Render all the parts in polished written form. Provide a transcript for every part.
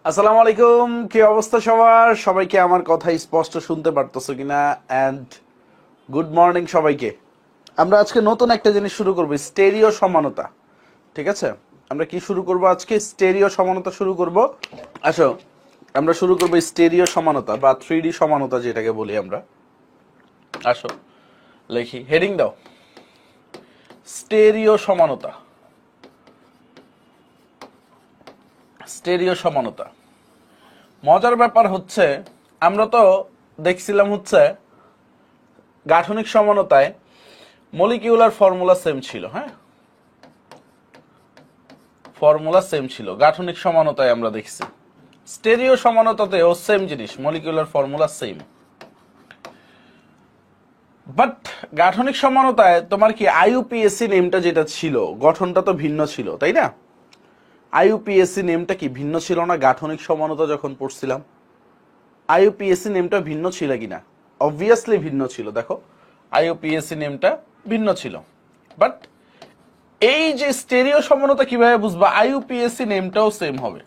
আসসালামু আলাইকুম, কি অবস্থা সবার? সবাইকে আমার কথা স্পষ্ট শুনতে পারতেছো কিনা? অ্যান্ড গুড মর্নিং সবাইকে। আমরা আজকে নতুন একটা জিনিস শুরু করব, স্টেরিও সমানতা। ঠিক আছে, আমরা কি শুরু করব আজকে? স্টেরিও সমানতা শুরু করব। আসো, আমরা শুরু করব স্টেরিও সমানতা বা 3D সমানতা যেটাকে বলি আমরা। আসো লিখি, হেডিং দাও, স্টেরিও সমানতা। স্টেরিও সমানতা মজার ব্যাপার হচ্ছে, আমরা তো দেখছিলাম হচ্ছে গাঠনিক সমানতায় মলিকিউলার ফর্মুলা সেম ছিল। হ্যাঁ, ফর্মুলা সেম ছিল গাঠনিক সমানতায় আমরা দেখছি। স্টেরিও সমানতাতেও সেম জিনিস, মলিকিউলার ফর্মুলা সেম। বাট গাঠনিক সমানতায় তোমার কি আইইউপিএসসি নেমটা যেটা ছিল, গঠনটা তো ভিন্ন ছিল, তাই না? আইইউপিএসসি নেমটা কি ভিন্ন ছিল না গাঠনিক সমানতা যখন পড়ছিলাম? আইইউপিএসসি নেমটা ভিন্ন ছিল কিনা? অবভিয়াসলি ভিন্ন ছিল। দেখো, আইইউপিএসসি নেমটা ভিন্ন ছিল, বাট এই যে স্টেরিও সমানতা কিভাবে বুঝবা? আইইউপিএসসি নেমটাও সেম হবে।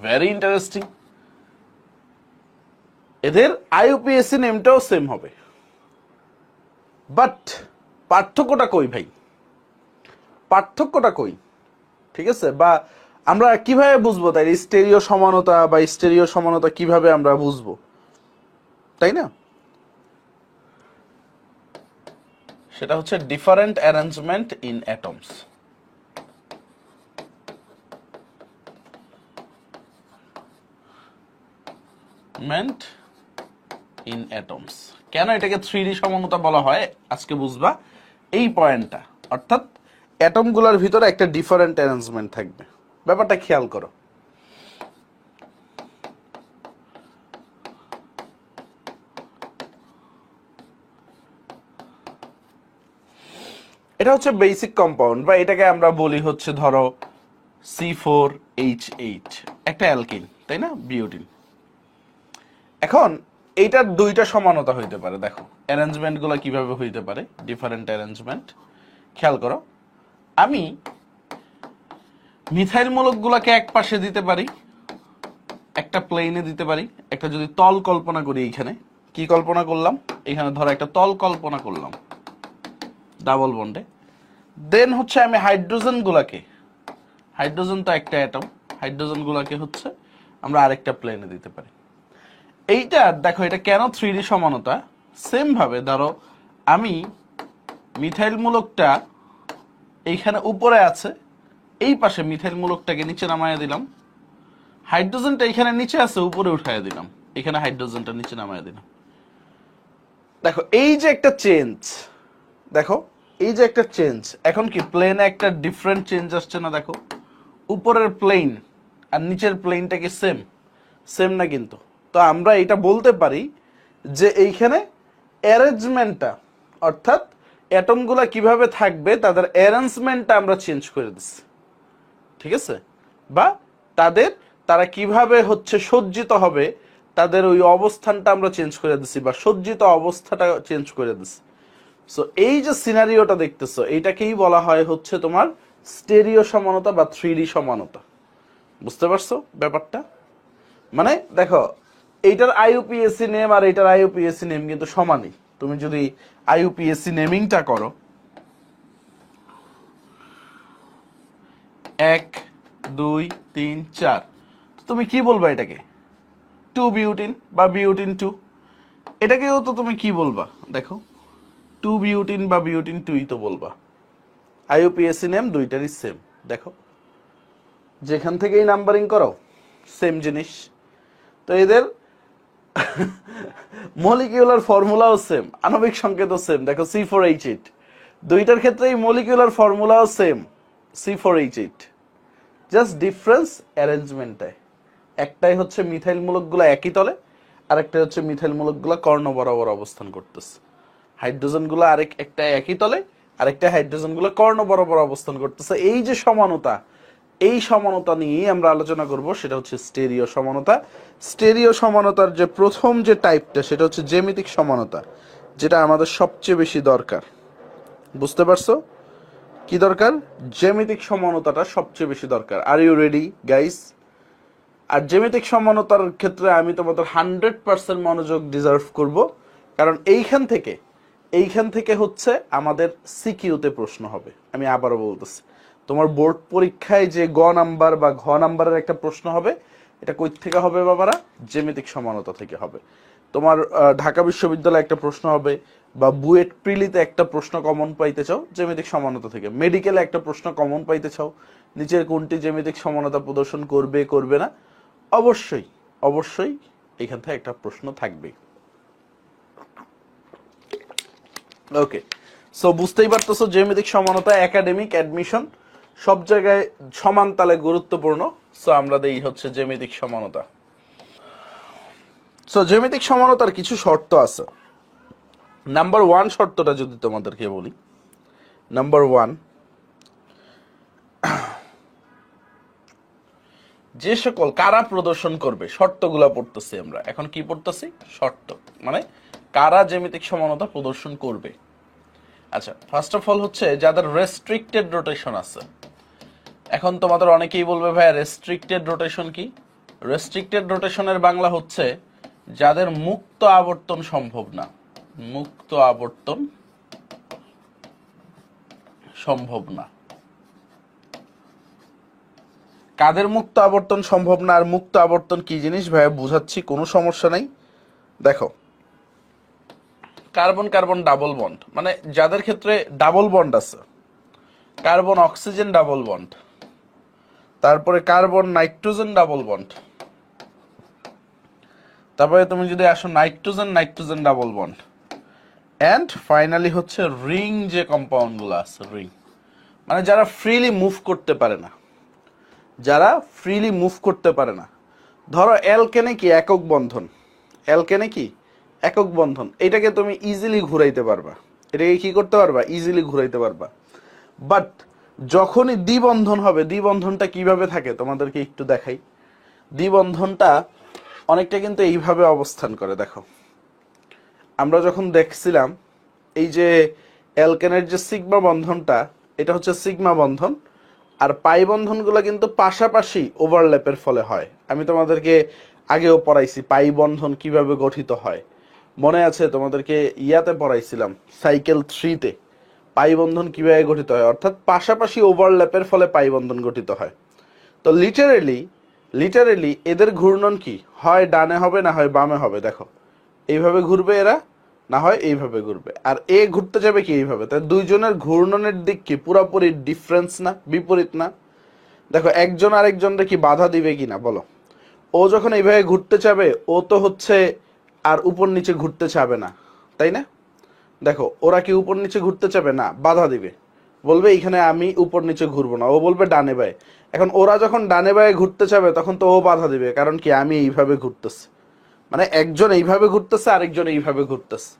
Very interesting. এদের আইইউপিএসসি নেমটাও সেম হবে, বাট পার্থক্যটা কই ভাই? পার্থক্যটা কই? ঠিক আছে, বা আমরা কিভাবে বুঝবো তাই স্টেরিও সমানতা বা স্টেরিও সমানতা কিভাবে আমরা বুঝবো, তাই না? সেটা হচ্ছে different arrangement in atoms. Meant in atoms. কেন এটাকে 3D সমানতা বলা হয় আজকে বুঝবা এই পয়েন্টটা। অর্থাৎ অ্যাটমগুলোর ভিতরে একটা ডিফারেন্ট অ্যারেঞ্জমেন্ট থাকবে। ব্যাপারটা খেয়াল করো। এটা হচ্ছে বেসিক কম্পাউন্ড, বা এটাকে আমরা বলি হচ্ছে ধরো C4H8, একটা অ্যালকিন, তাই না? বিউটিন। এখন এইটার দুইটা সমানতা হইতে পারে। দেখো অ্যারেঞ্জমেন্ট গুলো কিভাবে হইতে পারে, ডিফারেন্ট অ্যারেঞ্জমেন্ট। খেয়াল করো, আমি মিথাইল মূলকগুলোকে এক পাশে দিতে পারি, একটা প্লেনে দিতে পারি। একটা যদি তল কল্পনা করি, এইখানে কি কল্পনা করলাম? এখানে ধরো একটা তল কল্পনা করলাম ডাবল বন্ডে। দেন হচ্ছে আমি হাইড্রোজেন গুলাকে, হাইড্রোজেন তো একটা অ্যাটম, হাইড্রোজেন গুলাকে হচ্ছে আমরা আরেকটা প্লেনে দিতে পারি। এইটা দেখো, এটা কেন 3D সমানতা? সেম ভাবে ধরো আমি মিথাইল মূলকটা এইখানে উপরে আছে, এই পাশে মিথাইল মূলকটাকে নিচে নামাইয়া দিলাম। হাইড্রোজেনটা এখানে নিচে আছে, উপরে উঠাইয়া দিলাম, এখানে হাইড্রোজেনটা নিচে নামাইয়া দিলাম। দেখো এই যে একটা চেঞ্জ, দেখো এই যে একটা চেঞ্জ। এখন কি প্লেনে একটা ডিফারেন্ট চেঞ্জ আসছে না? দেখো উপরের প্লেন আর নিচের প্লেনটা কি সেম? সেম না কিন্তু। তো আমরা এটা বলতে পারি যে এইখানে অ্যারেঞ্জমেন্টটা, অর্থাৎ অ্যাটমগুলা কিভাবে থাকবে তাদের অ্যারেঞ্জমেন্টটা আমরা চেঞ্জ করে দিচ্ছি। ঠিক আছে, বা তারা কিভাবে হচ্ছে সজ্জিত হবে, তাদের ওই অবস্থানটা আমরা চেঞ্জ করে দিচ্ছি, বা সজ্জিত অবস্থাটা চেঞ্জ করে দিচ্ছি। সো এই যে সিনারিওটা দেখতেছো, এইটাকেই বলা হয় হচ্ছে তোমার স্টেরিও সমানতা বা 3D সমানতা। বুঝতে পারছো ব্যাপারটা? মানে দেখো, এইটার আইইউপিএসসি নেম আর এইটার আইইউপিএসসি নেম কিন্তু সমানই। তুমি যদি আইইউপিএসসি নেমিংটা করো, 1 2 3 4, তুমি কি বলবা এটাকে? 2 বিউটিন বা বিউটিন 2। এটাকেও তো তুমি কি বলবা? দেখো 2 বিউটিন বা বিউটিন 2ই তো বলবা। আইইউপিএসসি নেম দুইটারই সেম। দেখো যেখান থেকেই নাম্বারিং করো সেম জিনিস। তো এদের মলিকিউলার ফর্মুলাও সেম, আণবিক সংকেতও সেম। দেখো C4H8, দুইটার ক্ষেত্রেই মলিকিউলার ফর্মুলাও সেম, C4H8। জাস্ট ডিফারেন্স অ্যারেঞ্জমেন্টে। একটাই হচ্ছে মিথাইল মূলকগুলো একই তলে, আরেকটা হচ্ছে মিথাইল মূলকগুলো কর্ণ বরাবর অবস্থান করতেছে। হাইড্রোজেনগুলো একটা একই তলে, আরেকটা হাইড্রোজেনগুলো কর্ণ বরাবর অবস্থান করতেছে। এই যে সমানতা, এই সমানতা নিয়েই আমরা আলোচনা করব, সেটা হচ্ছে স্টেরিও সমানতা। স্টেরিও সমানতার যে প্রথম যে টাইপটা, সেটা হচ্ছে জ্যামিতিক সমানতা, যেটা আমাদের সবচেয়ে বেশি দরকার। বুঝতে পারছো কি দরকার? জ্যামিতিক সমানতাটা সবচেয়ে বেশি দরকার। Are you ready guys? আর জ্যামিতিক সমানতার ক্ষেত্রে আমি তোমাদের 100% মনোযোগ ডিজার্ভ করব, কারণ এইখান থেকে হচ্ছে আমাদের সিকিউতে প্রশ্ন হবে। আমি আবারও বলতেছি, তোমার বোর্ড পরীক্ষায় যে গ নাম্বার বা ঘ নাম্বারের একটা প্রশ্ন হবে, এটা কই থেকে হবে বাবারা? জ্যামিতিক সমানতা থেকে হবে। তোমার ঢাকা বিশ্ববিদ্যালয়ে একটা প্রশ্ন হবে, বা বুয়েট প্রিলিতে একটা প্রশ্ন কমন পাইতে চাও জ্যামিতিক সমানতা থেকে, মেডিকেলে একটা প্রশ্ন কমন পাইতে চাও, নিচের কোনটি জ্যামিতিক সমানতা প্রদর্শন করবে করবে না, অবশ্যই অবশ্যই এখান থেকে একটা প্রশ্ন থাকবে। ওকে, সো বুঝতেই পারতেছো জ্যামিতিক সমানতা একাডেমিক অ্যাডমিশন সব জায়গায় সমান তালে গুরুত্বপূর্ণ। সো আমরা দেই হচ্ছে জ্যামিতিক সমানতা। সো জ্যামিতিক সমানতার কিছু শর্ত আছে। নাম্বার 1 শর্তটা যদি তোমাদেরকে বলি, নাম্বার 1, যে সকল কারা প্রদর্শন করবে, শর্তগুলা পড়তেছি আমরা এখন। কি পড়তেছি? শর্ত, মানে কারা জ্যামিতিক সমানতা প্রদর্শন করবে। আচ্ছা, ফার্স্ট অফ অল হচ্ছে যাদের রেস্ট্রিক্টেড রোটেশন আছে। এখন তোমাদের অনেকেই বলবে ভাই রেস্ট্রিক্টেড রোটেশন কি? রেস্ট্রিক্টেড রোটেশনের বাংলা হচ্ছে যাদের মুক্ত আবর্তন সম্ভব না। মুক্ত আবর্তন সম্ভব না। কাদের মুক্ত আবর্তন সম্ভব না? আর মুক্ত আবর্তন কি জিনিস ভাইয়া বুঝাচ্ছি, কোনো সমস্যা নাই। দেখো, কার্বন কার্বন ডাবল বন্ড, মানে যাদের ক্ষেত্রে ডাবল বন্ড আছে, কার্বন অক্সিজেন ডাবল বন্ড, তারপরে কার্বন নাইট্রোজেন ডাবল বন্ড, তারপরে তুমি যদি আসো nitrogen nitrogen double bond, and finally হচ্ছে রিং যে কম্পাউন্ড গুলো আছে, রিং, মানে যারা ফ্রিলি মুভ করতে পারে না, যারা ফ্রিলি মুভ করতে পারে না। ধরো অ্যালকেনে কি একক বন্ধন, অ্যালকেনে কি একক বন্ধন, এটাকে তুমি ইজিলি ঘুরাইতে পারবা, এটাকে কি করতে পারবা? ইজিলি ঘুরাইতে পারবা। বাট যখনই দ্বিবন্ধন হবে, দ্বিবন্ধনটা কিভাবে থাকে তোমাদেরকে একটু দেখাই। দ্বিবন্ধনটা অনেকটা কিন্তু এইভাবে অবস্থান করে। দেখো, আমরা যখন দেখছিলাম এই যে অ্যালকেনের যে সিগমা বন্ধনটা, এটা হচ্ছে সিগমা বন্ধন, আর পাই বন্ধনগুলো কিন্তু পাশাপাশি ওভারল্যাপের ফলে হয়। আমি তোমাদেরকে আগেও পড়াইছি পাই বন্ধন কিভাবে গঠিত হয়, মনে আছে? তোমাদেরকে ইয়াতে পড়াইছিলাম সাইকেল 3-তে পাই বন্ধন কিভাবে গঠিত হয়, অর্থাৎ পাশাপাশি ওভারল্যাপের ফলে পাই বন্ধন গঠিত হয়। তো লিটারেলি এদের ঘূর্ণন কি হয়? ডানে হবে, না হয় বামে হবে। দেখো, এইভাবে ঘুরবে এরা, না হয় এইভাবে ঘুরবে, আর এ ঘুরতে যাবে কি এইভাবে। তাই দুইজনের ঘূর্ণনের দিক কি পুরোপুরি ডিফারেন্স না, বিপরীত না? দেখো, একজন আরেকজনকে কি বাধা দিবে কিনা বলো? ও যখন এইভাবে ঘুরতে চাবে, ও তো হচ্ছে আর উপর নিচে ঘুরতে চাবে না, তাই না? দেখো, ওরা কি উপর নিচে ঘুরতে চাবে না, বাধা দিবে, বলবে এইখানে আমি উপর নিচে ঘুরবো না, ও বলবে ডানে বায়ে। এখন ওরা যখন ডানে বায়ে ঘুরতে চাবে, তখন তো ও বাধা দিবে, কারণ কি আমি এইভাবে ঘুরতেছি, মানে একজন এইভাবে ঘুরতেছে, আরেকজন এইভাবে ঘুরতেছে।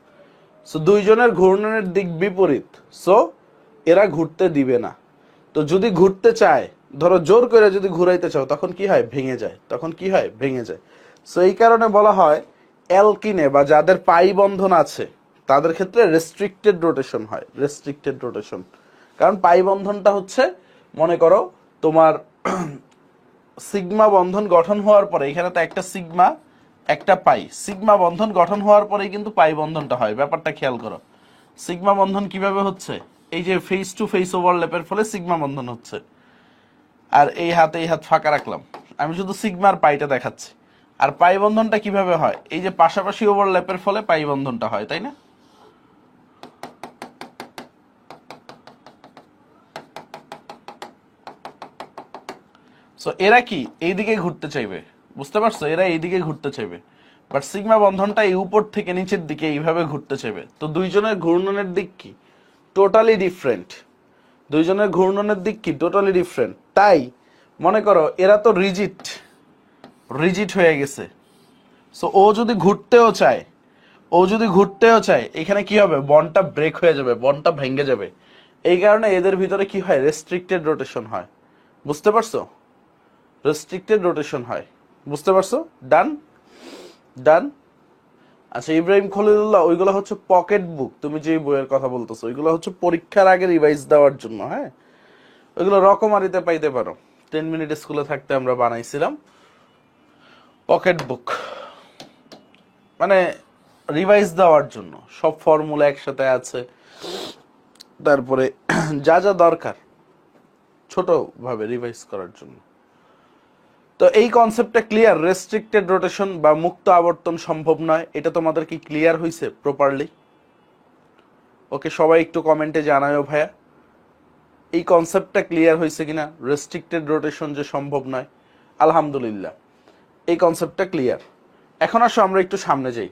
সো দুইজনের ঘূর্ণনের দিক বিপরীত, সো এরা ঘুরতে দিবে না। তো যদি ঘুরতে চায়, ধরো জোর করে যদি ঘুরাইতে চাও, তখন কি হয়? ভেঙে যায়। তখন কি হয়? ভেঙে যায়। সো এই কারণে বলা হয় অ্যালকিনে বা যাদের পাই বন্ধন আছে তাদের ক্ষেত্রে রেস্ট্রিক্টেড রোটেশন হয়, রেস্ট্রিক্টেড রোটেশন। কারণ পাই বন্ধনটা হচ্ছে, মনে করো তোমার সিগমা বন্ধন গঠন হওয়ার পরে, এখানে তো একটা সিগমা একটা পাই, সিগমা বন্ধন গঠন হওয়ার পরেই কিন্তু পাই বন্ধনটা হয়। ব্যাপারটা খেয়াল করো, সিগমা বন্ধন কিভাবে হচ্ছে? এই যে ফেস টু ফেস ওভারল্যাপের ফলে সিগমা বন্ধন হচ্ছে। আর এই হাত ফাঁকা রাখলাম, আমি শুধু সিগমার পাইটা দেখাচ্ছি। আর পাই বন্ধনটা কিভাবে হয়? এই যে পাশাপাশি ওভারল্যাপের ফলে পাই বন্ধনটা হয়, তাই না? সো এরা কি এইদিকে ঘুরতে চাইবে, বুঝতে পারছো? এরা এইদিকে ঘুরতে চাইবে, বাট সিগমা বন্ধনটা এই উপর থেকে নিচের দিকে এইভাবে ঘুরতে চাইবে। তো দুইজনের ঘূর্ণনের দিক কি টোটালি ডিফারেন্ট, দুইজনের ঘূর্ণনের দিক কি টোটালি ডিফারেন্ট। তাই মনে করো এরা তো রিজিট হয়ে গেছে। সো ও যদি ঘুরতেও চায়, এখানে কি হবে? বন্ডটা ব্রেক হয়ে যাবে, বন্ডটা ভেঙে যাবে। এই কারণে এদের ভিতরে কি হয়? রেস্ট্রিক্টেড রোটেশন হয়। বুঝতে পারছো? রেস্ট্রিক্টেড রোটেশন হয়, বুঝতে পারছো? ডান ডান। আচ্ছা ইব্রাহিম খলিলুল্লাহ, ওইগুলো হচ্ছে পকেট বুক, তুমি যে বইয়ের কথা বলতেছো ওইগুলো হচ্ছে পরীক্ষার আগে রিভাইজ দেওয়ার জন্য। হ্যাঁ, ওইগুলো রকমারিতে পাইতে পারো, 10 মিনিট স্কুলে থাকতে আমরা বানাইছিলাম, পকেট বুক মানে রিভাইজ দেওয়ার জন্য, সব ফর্মুলা একসাথে আছে, তারপরে যা যা দরকার ছোট ভাবে রিভাইজ করার জন্য। তো এই কনসেপ্টটা ক্লিয়ার, রেস্ট্রিক্টেড রোটেশন বা মুক্ত আবর্তন সম্ভব নয়, এটা তোমাদের কি ক্লিয়ার হয়েছে প্রপারলি? ওকে, সবাই একটু কমেন্টে জানাও ভাইয়া এই কনসেপ্টটা ক্লিয়ার হয়েছে কিনা, রেস্ট্রিক্টেড রোটেশন যে সম্ভব নয়। আলহামদুলিল্লাহ, এই কনসেপ্টটা ক্লিয়ার। এখন আসো আমরা একটু সামনে যাই।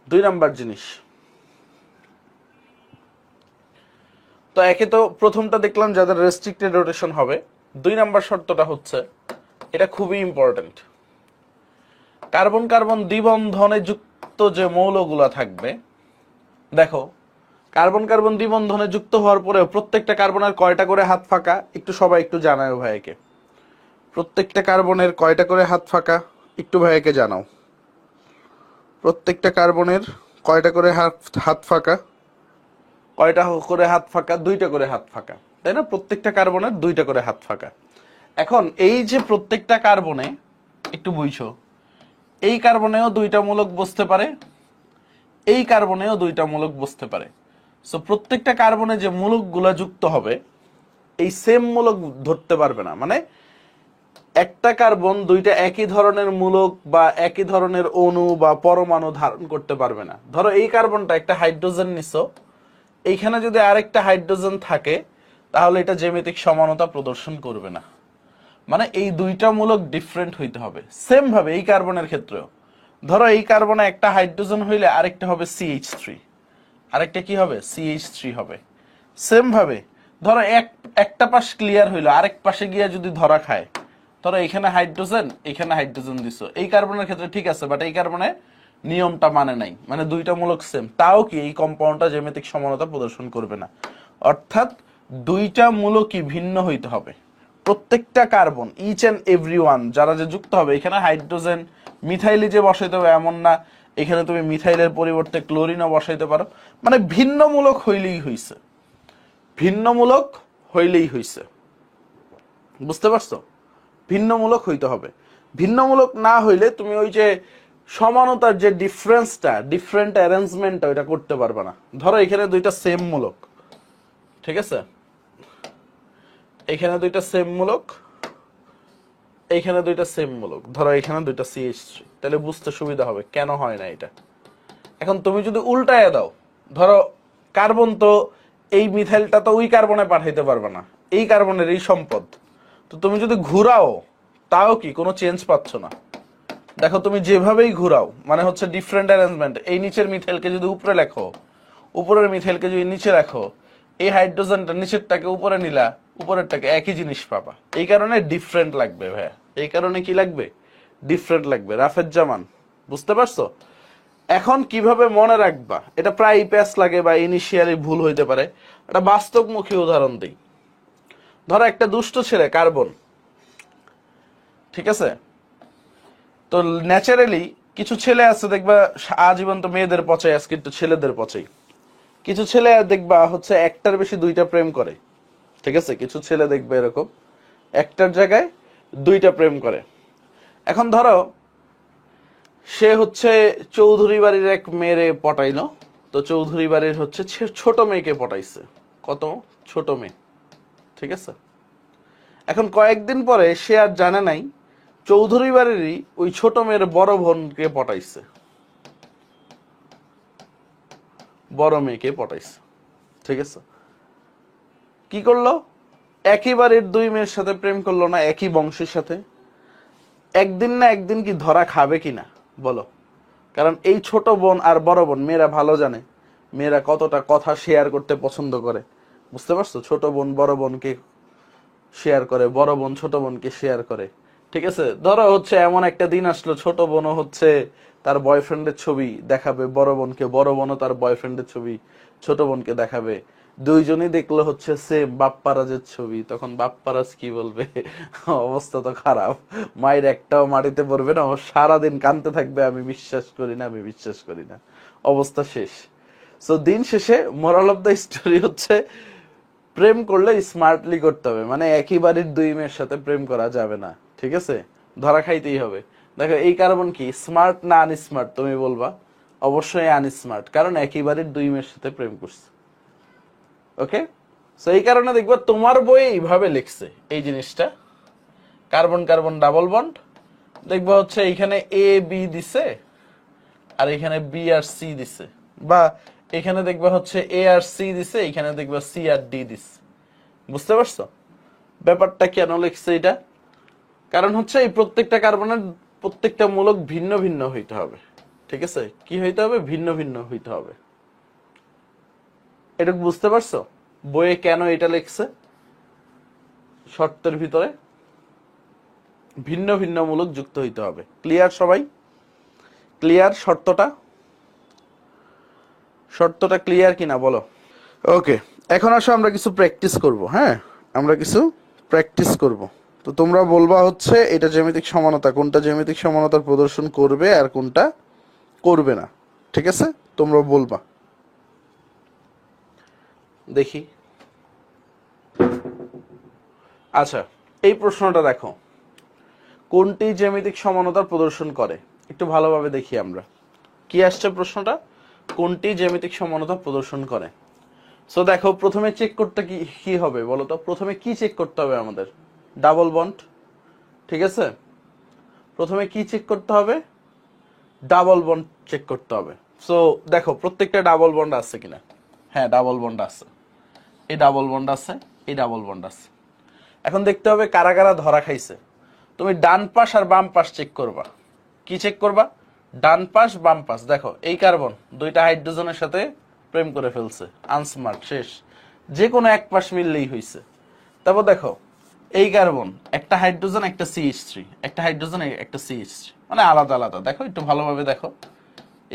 2 নাম্বার জিনিস, তো একে তো প্রথমটা দেখলাম যাদের রেস্ট্রিক্টেড রোটেশন হবে। 2 নাম্বার শর্তটা হচ্ছে, এটা খুবই ইম্পর্টেন্ট, কার্বন কার্বন দ্বিবন্ধনে যুক্ত যে মৌলগুলা থাকবে, দেখো কার্বন কার্বন দ্বিবন্ধনে যুক্ত হওয়ার পরেও প্রত্যেকটা কার্বনের কয়টা করে হাত ফাঁকা, একটু সবাই একটু জানাও ভাইকে। প্রত্যেকটা কার্বনের কয়টা করে হাত ফাঁকা একটু ভাইকে জানাও। প্রত্যেকটা কার্বনের কয়টা করে হাত ফাঁকা? কয়টা করে হাত ফাঁকা? 2টা করে হাত ফাঁকা, তাই না? প্রত্যেকটা কার্বনের 2টা করে হাত ফাঁকা। এখন এই যে প্রত্যেকটা কার্বনে, একটু বুঝছো, এই কার্বনেও 2টা মূলক বসতে পারে, এই কার্বনেও 2টা মূলক বসতে পারে। সো প্রত্যেকটা কার্বনে যে মূলকগুলা যুক্ত হবে এই সেম মূলক ধরতে পারবে না, মানে একটা কার্বন 2টা একই ধরনের মূলক বা একই ধরনের অণু বা পরমাণু ধারণ করতে পারবে না। ধরো এই কার্বনটা একটা হাইড্রোজেন নিছো, এইখানে যদি আরেকটা হাইড্রোজেন থাকে তাহলে এটা জ্যামিতিক সমানতা প্রদর্শন করবে না, মানে এই 2টা মূলক ডিফারেন্ট হইতে হবে। সেম ভাবে এই কার্বনের ক্ষেত্রেও, ধরো এই কার্বনে একটা হাইড্রোজেন হইলে আরেকটা হবে CH3, আরেকটা কি হবে? CH3 হবে। সেম ভাবে ধরো একটা পাশ ক্লিয়ার হইলো, আরেক পাশে গিয়ে যদি ধরা খায়, ধরো এখানে হাইড্রোজেন দিছো, এই কার্বনের ক্ষেত্রে ঠিক আছে, বাট এই কার্বনে নিয়মটা মানে নাই, মানে 2টা মূলক সেম, তাও কি এই কম্পাউন্ডটা জ্যামিতিক সমানতা প্রদর্শন করবে না। অর্থাৎ 2টা মূলকই ভিন্ন হইতে হবে। প্রত্যেকটা carbon, each and every one যারা যে যুক্ত হবে, এখানে হাইড্রোজেন মিথাইলে যে বসাইতে হবে এমন না, এখানে তুমি মিথাইলের পরিবর্তে ক্লোরিনও বসাইতে পারো, মানে ভিন্ন মূলক হইলেই হইছে, ভিন্ন মূলক হইলেই হইছে। বুঝতে পারছো? ভিন্ন মূলক হইতে হবে। ভিন্ন মূলক না হইলে তুমি ওই যে সমানতার যে ডিফারেন্সটা, ডিফারেন্ট অ্যারেঞ্জমেন্টটা ওইটা করতে পারবে না। ধরো এখানে 2টা সেম মূলক, ঠিক আছে, এখানে 2টা সেম মূলক, এইখানে 2টা সেম মূলক, ধরো এখানে 2টা CH3, তাহলে বুঝতে সুবিধা হবে কেন হয় না এটা। এখন তুমি যদি উল্টায় দাও, ধরো কার্বন তো এই মিথাইলটা তো ওই কার্বনে পাঠাইতে পারবে না, এই কার্বনের এই সম্পদ, তো তুমি যদি ঘুরাও তাও কি কোনো চেঞ্জ পাচ্ছ না। দেখো তুমি যেভাবেই ঘুরাও মানে হচ্ছে ডিফারেন্ট অ্যারেঞ্জমেন্ট, এই নিচের মিথাইলকে যদি উপরে লেখো, উপরের মিথাইলকে যদি নিচে রাখো, এই হাইড্রোজেনটা নিচেরটাকে উপরে নিলা, উপরেরটাকে একই জিনিস পাবা। এই কারণে ডিফারেন্ট লাগবে ভাইয়া, এই কারণে কি লাগবে? ডিফারেন্ট লাগবে। রাফেজ জামান, বুঝতে পারছো? এখন কিভাবে মনে রাখবা, এটা প্রায় প্যাস লাগে বা ইনিশিয়ালি ভুল হইতে পারে। একটা বাস্তবমুখী উদাহরণ দিই। ধরো একটা দুষ্ট ছেলে কার্বন, ঠিক আছে, তো ন্যাচারালি কিছু ছেলে আছে দেখবা আজীবন তো মেয়েদের পচাই, আজকে একটু ছেলেদের পচাই। কিছু ছেলে দেখবা হচ্ছে একটার বেশি 2টা প্রেম করে, ঠিক আছে, কিছু ছেলে দেখবে এরকম একটার জায়গায় 2টা প্রেম করে। এখন ধরো সে হচ্ছে চৌধুরী বাড়ির এক মেয়েরে পটাইলো, তো চৌধুরী বাড়ির হচ্ছে ছোট মেয়েকে পটাইছে। কত? ছোট মেয়ে, ঠিক আছে। এখন কয়েকদিন পরে সে আর জানে নাই চৌধুরী বাড়িরই ওই ছোট মেয়ের বড় বোনকে পটাইছে, বড় মেয়েকে পটাইছে, ঠিক আছে। কি করলো? একই বাড়ির 2 মেয়ের সাথে প্রেম করলো না, একই বংশের সাথে। একদিন না একদিন কি ধরা খাবে কিনা বলো? কারণ এই ছোট বোন আর বড় বোন, মেয়েরা ভালো জানে মেয়েরা কতটা কথা শেয়ার করতে পছন্দ করে। বুঝতে পারছো? ছোট বোন বড় বোনকে শেয়ার করে, বড় বোন ছোট বোনকে শেয়ার করে, ঠিক আছে। ধরো হচ্ছে এমন একটা দিন আসলো, ছোট বোনও হচ্ছে তার বয়ফ্রেন্ডের ছবি দেখাবে বড় বোনকে, বড় বোনও তার বয়ফ্রেন্ডের ছবি ছোট বোনকে দেখাবে। দুইজনই দেখলো হচ্ছে সেম বাপ্পারাজের ছবি, তখন বাপ্পারাজ কি বলবে? অবস্থা তো খারাপ, মায়ের একটাও মাটিতে পড়বে না, ও সারাদিন কাঁদতে থাকবে, আমি বিশ্বাস করি না, আমি বিশ্বাস করি না, অবস্থা শেষ। সো দিন শেষে মোরাল অফ দ্য স্টোরি হচ্ছে প্রেম করলে স্মার্টলি করতে হবে, মানে একই বাড়ির 2 মেয়ের সাথে প্রেম করা যাবে না, ঠিক আছে, ধরা খাইতেই হবে। দেখো এই কার্বন কি স্মার্ট না আনস্মার্ট তুমি বলবা, অবশ্যই আনস্মার্ট, কারণ একেবারে দুই মেয়ের সাথে প্রেম করছে। ওকে, সো এই কারণে দেখবা তোমার বইয়ে এইভাবে লিখছে এই জিনিসটা, কার্বন কার্বন ডাবল বন্ড, দেখবা হচ্ছে এইখানে এ বি দিছে আর এখানে বি আর সি দিছে, বা এখানে দেখবা হচ্ছে এ আর সি দিছে, এখানে দেখবা সি আর ডি দিছে। বুঝতে পারছো ব্যাপারটা কেন লিখছে এটা? কারণ হচ্ছে এই প্রত্যেকটা কার্বনের প্রত্যেকটা মূলক ভিন্ন ভিন্ন হইতে হবে। ঠিক আছে, কি হইতে হবে? ভিন্ন ভিন্ন হইতে হবে। এটা বুঝতে পারছো বইয়ে কেন এটা লিখছে? শর্তের ভিতরে ভিন্ন ভিন্ন মূলক যুক্ত হইতে হবে। ক্লিয়ার সবাই? ক্লিয়ার শর্তটা? শর্তটা ক্লিয়ার কিনা বলো? ওকে, এখন আসো আমরা কিছু প্র্যাকটিস করব। হ্যাঁ, আমরা কিছু প্র্যাকটিস করব। তো তোমরা বলবা হচ্ছে এটা জ্যামিতিক সমানতা, কোনটা জ্যামিতিক সমানতার প্রদর্শন করবে আর কোনটা করবে না। ঠিক আছে, তোমরা বলবা। দেখি। আচ্ছা, এই প্রশ্নটা দেখো, কোনটি জ্যামিতিক সমানতার প্রদর্শন করে? একটু ভালোভাবে দেখি আমরা কি আসছে প্রশ্নটা, কোনটি জ্যামিতিক সমানতা প্রদর্শন করে। সো দেখো, প্রথমে চেক করতে কি কি হবে বলো তো? প্রথমে কি চেক করতে হবে আমাদের? Double bond. ঠিক আছে, প্রথমে কি চেক করতে হবে? ডাবল বন্ড চেক করতে হবে। সো দেখো প্রত্যেকটা ডাবল বন্ড আছে কিনা। হ্যাঁ, ডাবল বন্ড আছে, এই ডাবল বন্ড আছে, এই ডাবল বন্ড আছে। এখন দেখতে হবে কারা কারা ধরা খাইছে। তুমি ডান পাশ আর বাম পাশ চেক করবা। কি চেক করবা? ডান পাশ বাম পাশ। দেখো এই কার্বন দুইটা হাইড্রোজেনের সাথে প্রেম করে ফেলছে, আনস্মার্ট, শেষ। যে কোনো এক পাশ মিললেই হইছে। তারপর দেখো এই কার্বন একটা হাইড্রোজেন একটা CH3, একটা হাইড্রোজেন একটা CH3, মানে আলাদা আলাদা। দেখো একটু ভালোভাবে দেখো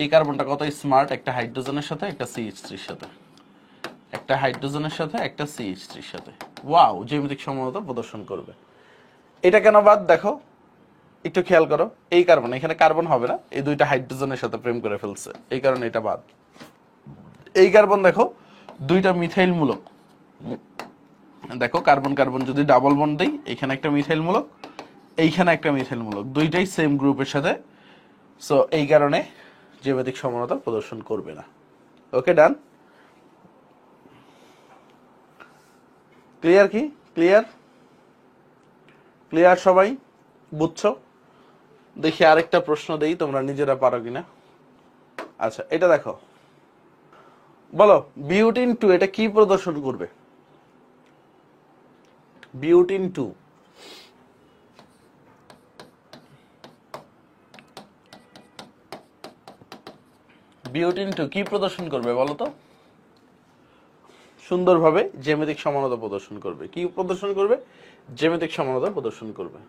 এই কার্বনটা কত স্মার্ট, একটা হাইড্রোজেনের সাথে একটা CH3 সাথে, একটা হাইড্রোজেনের সাথে একটা CH3 সাথে। ওয়াও, জ্যামিতিক সমানতা প্রদর্শন করবে। এটা কেন বাদ? দেখো একটু খেয়াল করো, এই কার্বন, এখানে কার্বন হবে না, এই দুইটা হাইড্রোজেনের সাথে প্রেম করে ফেলছে, এই কারণে এটা বাদ। এই কার্বন দেখো দুইটা মিথাইল মূলক। দেখো কার্বন কার্বন যদি ডাবল বন্ড দেই, এখানে একটা মিথাইল মূলক, এইখানে একটা মিথাইল মূলক, দুইটাই সেম গ্রুপের সাথে। সো এই কারণে জ্যামিতিক সমানতা প্রদর্শন করবে না। ওকে, ডান। ক্লিয়ার? কি ক্লিয়ার? ক্লিয়ার সবাই? বুঝছো? দেখি আরেকটা প্রশ্ন দেই, তোমরা নিজেরা পারো কিনা। আচ্ছা, এটা দেখো, বলো বিউটিন 2 এটা কি প্রদর্শন করবে? বিউটিন 2 বিউটিন 2 কি প্রদর্শন করবে বলো তো? সুন্দরভাবে জ্যামিতিক সমানতা প্রদর্শন করবে। কি প্রদর্শন করবে? জ্যামিতিক সমানতা প্রদর্শন করবে।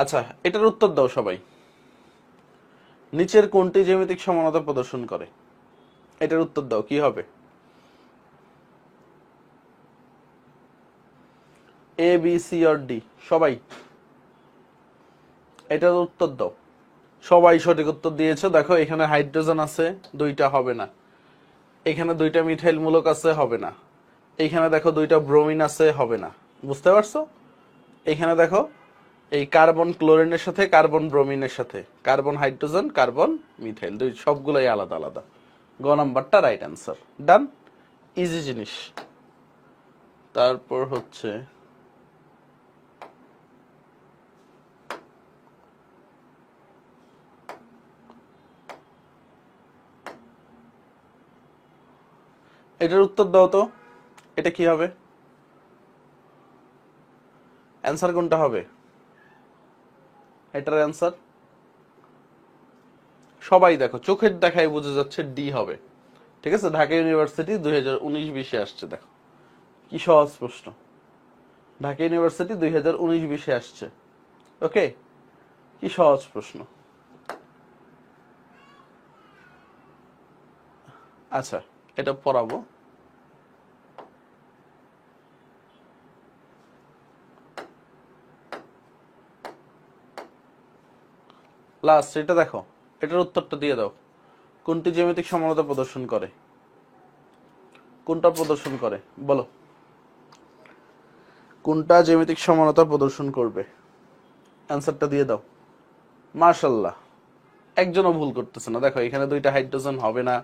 আচ্ছা, এটার উত্তর দাও সবাই। নিচের কোনটি জ্যামিতিক সমানতা প্রদর্শন করে? এটার উত্তর দাও, কি হবে? A B C or D? সবাই এটার উত্তর দাও। সবাই সঠিক উত্তর দিয়েছো। দেখো এখানে হাইড্রোজেন আছে, দুইটা হবে না। এখানে দুইটা মিথাইল মূলক আছে, হবে না। এইখানে দেখো দুইটা ব্রোমিন আছে, হবে না। বুঝতে পারছো? এখানে দেখো এই কার্বন ক্লোরিনের সাথে কার্বন ব্রোমিনের সাথে, কার্বন হাইড্রোজেন কার্বন মিথাইল, দুই সবগুলাই আলাদা আলাদা। গ নাম্বারটা রাইট অ্যান্সার। ডান, ইজি জিনিস। তারপর হচ্ছে এটার উত্তর দাও তো, এটা কি হবে? অ্যান্সার কোনটা হবে? এটার অ্যান্সার সবাই দেখো চোখের দেখায় বোঝা যাচ্ছে ডি হবে। ঠিক আছে, ঢাকা ইউনিভার্সিটি 2019-20 আসছে। দেখো কি সহজ প্রশ্ন, ঢাকা ইউনিভার্সিটি 2019-20 আসছে। ওকে, কি সহজ প্রশ্ন। আচ্ছা, এটা পড়াবো। লাস্ট এটা দেখো, এটার উত্তরটা দিয়ে দাও। কোনটি জ্যামিতিক সমানতা প্রদর্শন করে? কোনটা প্রদর্শন করে বলো? কোনটা জ্যামিতিক সমানতা প্রদর্শন করবে? অ্যান্সারটা দিয়ে দাও। মাশাআল্লাহ, একজনও ভুল করতেছে না। দেখো এখানে দুইটা হাইড্রোজেন হবে না,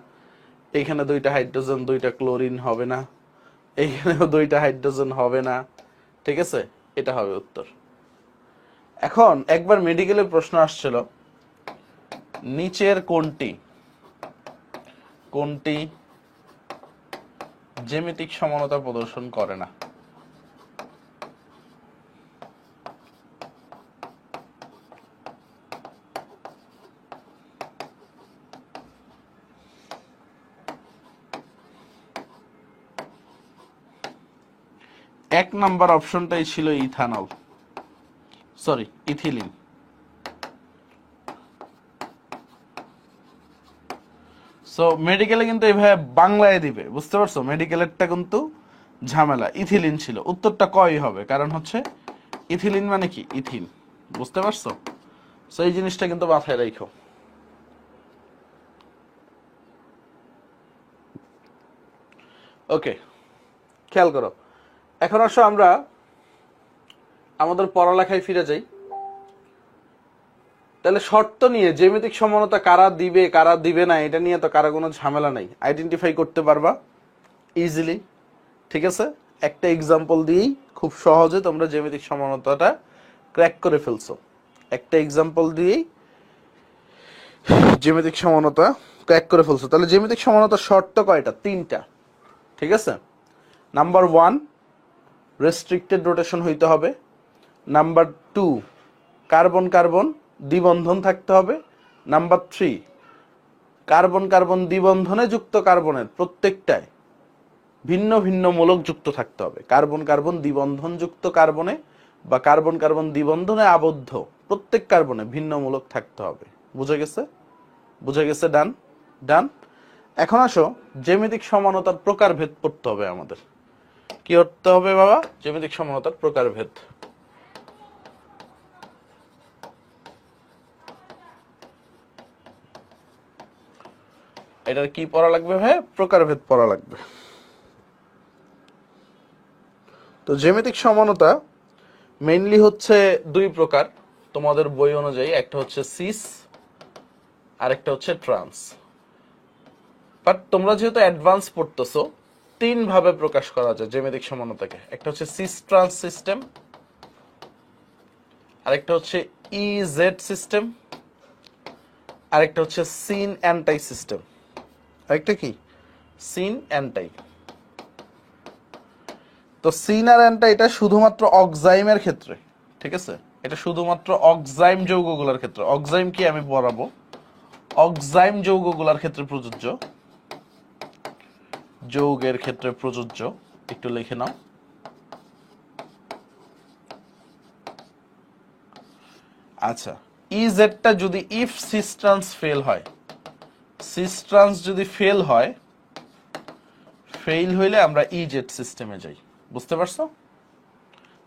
এইখানে দুইটা হাইড্রোজেন দুইটা ক্লোরিন হবে না, এইখানেও দুইটা হাইড্রোজেন হবে না। ঠিক আছে, এটা হবে উত্তর। এখন একবার মেডিকেলের প্রশ্ন আসছিল, নিচের কোনটি কোনটি জ্যামিতিক সমানতা প্রদর্শন করে না? এক নাম্বার অপশনটাই ছিল ইথানল, সরি ইথিলিন। সো মেডিকেলে কিন্তু এইভাবে বাংলায় দিবে, বুঝতে পারছো? মেডিকেলেরটা কিন্তু ঝামেলা। ইথিলিন ছিল, উত্তরটা কই হবে, কারণ হচ্ছে ইথিলিন মানে কি ইথিন, বুঝতে পারছো? সো এই জিনিসটা কিন্তু মাথায় রাখো। ওকে, খেয়াল করো। এখন আসো আমরা আমাদের পড়ালেখায় ফিরে যাই। তাহলে শর্ত নিয়ে জ্যামিতিক সমানতা কারা দিবে কারা দিবে না এটা নিয়ে তো কারো কোনো ঝামেলা নাই, আইডেন্টিফাই করতে পারবা ইজিলি। ঠিক আছে, একটা এক্সাম্পল দিয়েই খুব সহজে তোমরা জ্যামিতিক সমানতাটা ক্র্যাক করে ফেলছো। একটা এক্সাম্পল দিয়েই জ্যামিতিক সমানতা ক্র্যাক করে ফেলছো। তাহলে জ্যামিতিক সমানতার শর্ত কয়টা? তিনটা। ঠিক আছে, নাম্বার 1 রেস্ট্রিক্টেড রোটেশন হইতে হবে। নাম্বার 2 কার্বন কার্বন দ্বিবন্ধন থাকতে হবে। নাম্বার 3 কার্বন কার্বন দ্বিবন্ধনে যুক্ত কার্বনের প্রত্যেকটায় ভিন্ন ভিন্ন মূলক যুক্ত থাকতে হবে। কার্বন কার্বন দ্বিবন্ধন যুক্ত কার্বনে বা কার্বন কার্বন দ্বিবন্ধনে আবদ্ধ প্রত্যেক কার্বনে ভিন্ন মূলক থাকতে হবে। বুঝে গেছে? বুঝে গেছে? ডান ডান। এখন আসো জ্যামিতিক সমানতার প্রকারভেদ পড়তে হবে আমাদের। কি করতে হবে বাবা? জ্যামিতিক সমানতার প্রকারভেদ। এটার কি পড়া লাগবে ভাই? প্রকারভেদ পড়া লাগবে। তো জ্যামিতিক সমানতা মেইনলি হচ্ছে দুই প্রকার তোমাদের বই অনুযায়ী, একটা হচ্ছে সিস আর একটা হচ্ছে ট্রান্স। বাট তোমরা যেহেতু অ্যাডভান্স পড়তেছো, তিন ভাবে প্রকাশ করা যায় জ্যামিতিক সমানতাকে। একটা হচ্ছে সিস ট্রান্স সিস্টেম, আরেকটা হচ্ছে ইজেড সিস্টেম, আরেকটা হচ্ছে সিন অ্যান্টাই সিস্টেম। আরেকটা কি? Syn anti. তো সিন আর অ্যান্টাই এটা শুধুমাত্র অক্সাইমের ক্ষেত্রে। ঠিক আছে, এটা শুধুমাত্র অক্সাইম যৌগগুলোর ক্ষেত্রে। অক্সাইম কি আমি পড়াবো, অক্সাইম যৌগগুলোর ক্ষেত্রে প্রযোজ্য, যৌগের ক্ষেত্রে প্রযোজ্য। একটু লিখে নাও। আচ্ছা, ইজেডটা যদি ইফ সিস ট্রান্স ফেল হয়, সিস ট্রান্স যদি ফেল হয়, ফেল হইলে আমরা ইজেড সিস্টেমে যাই। বুঝতে পারছো?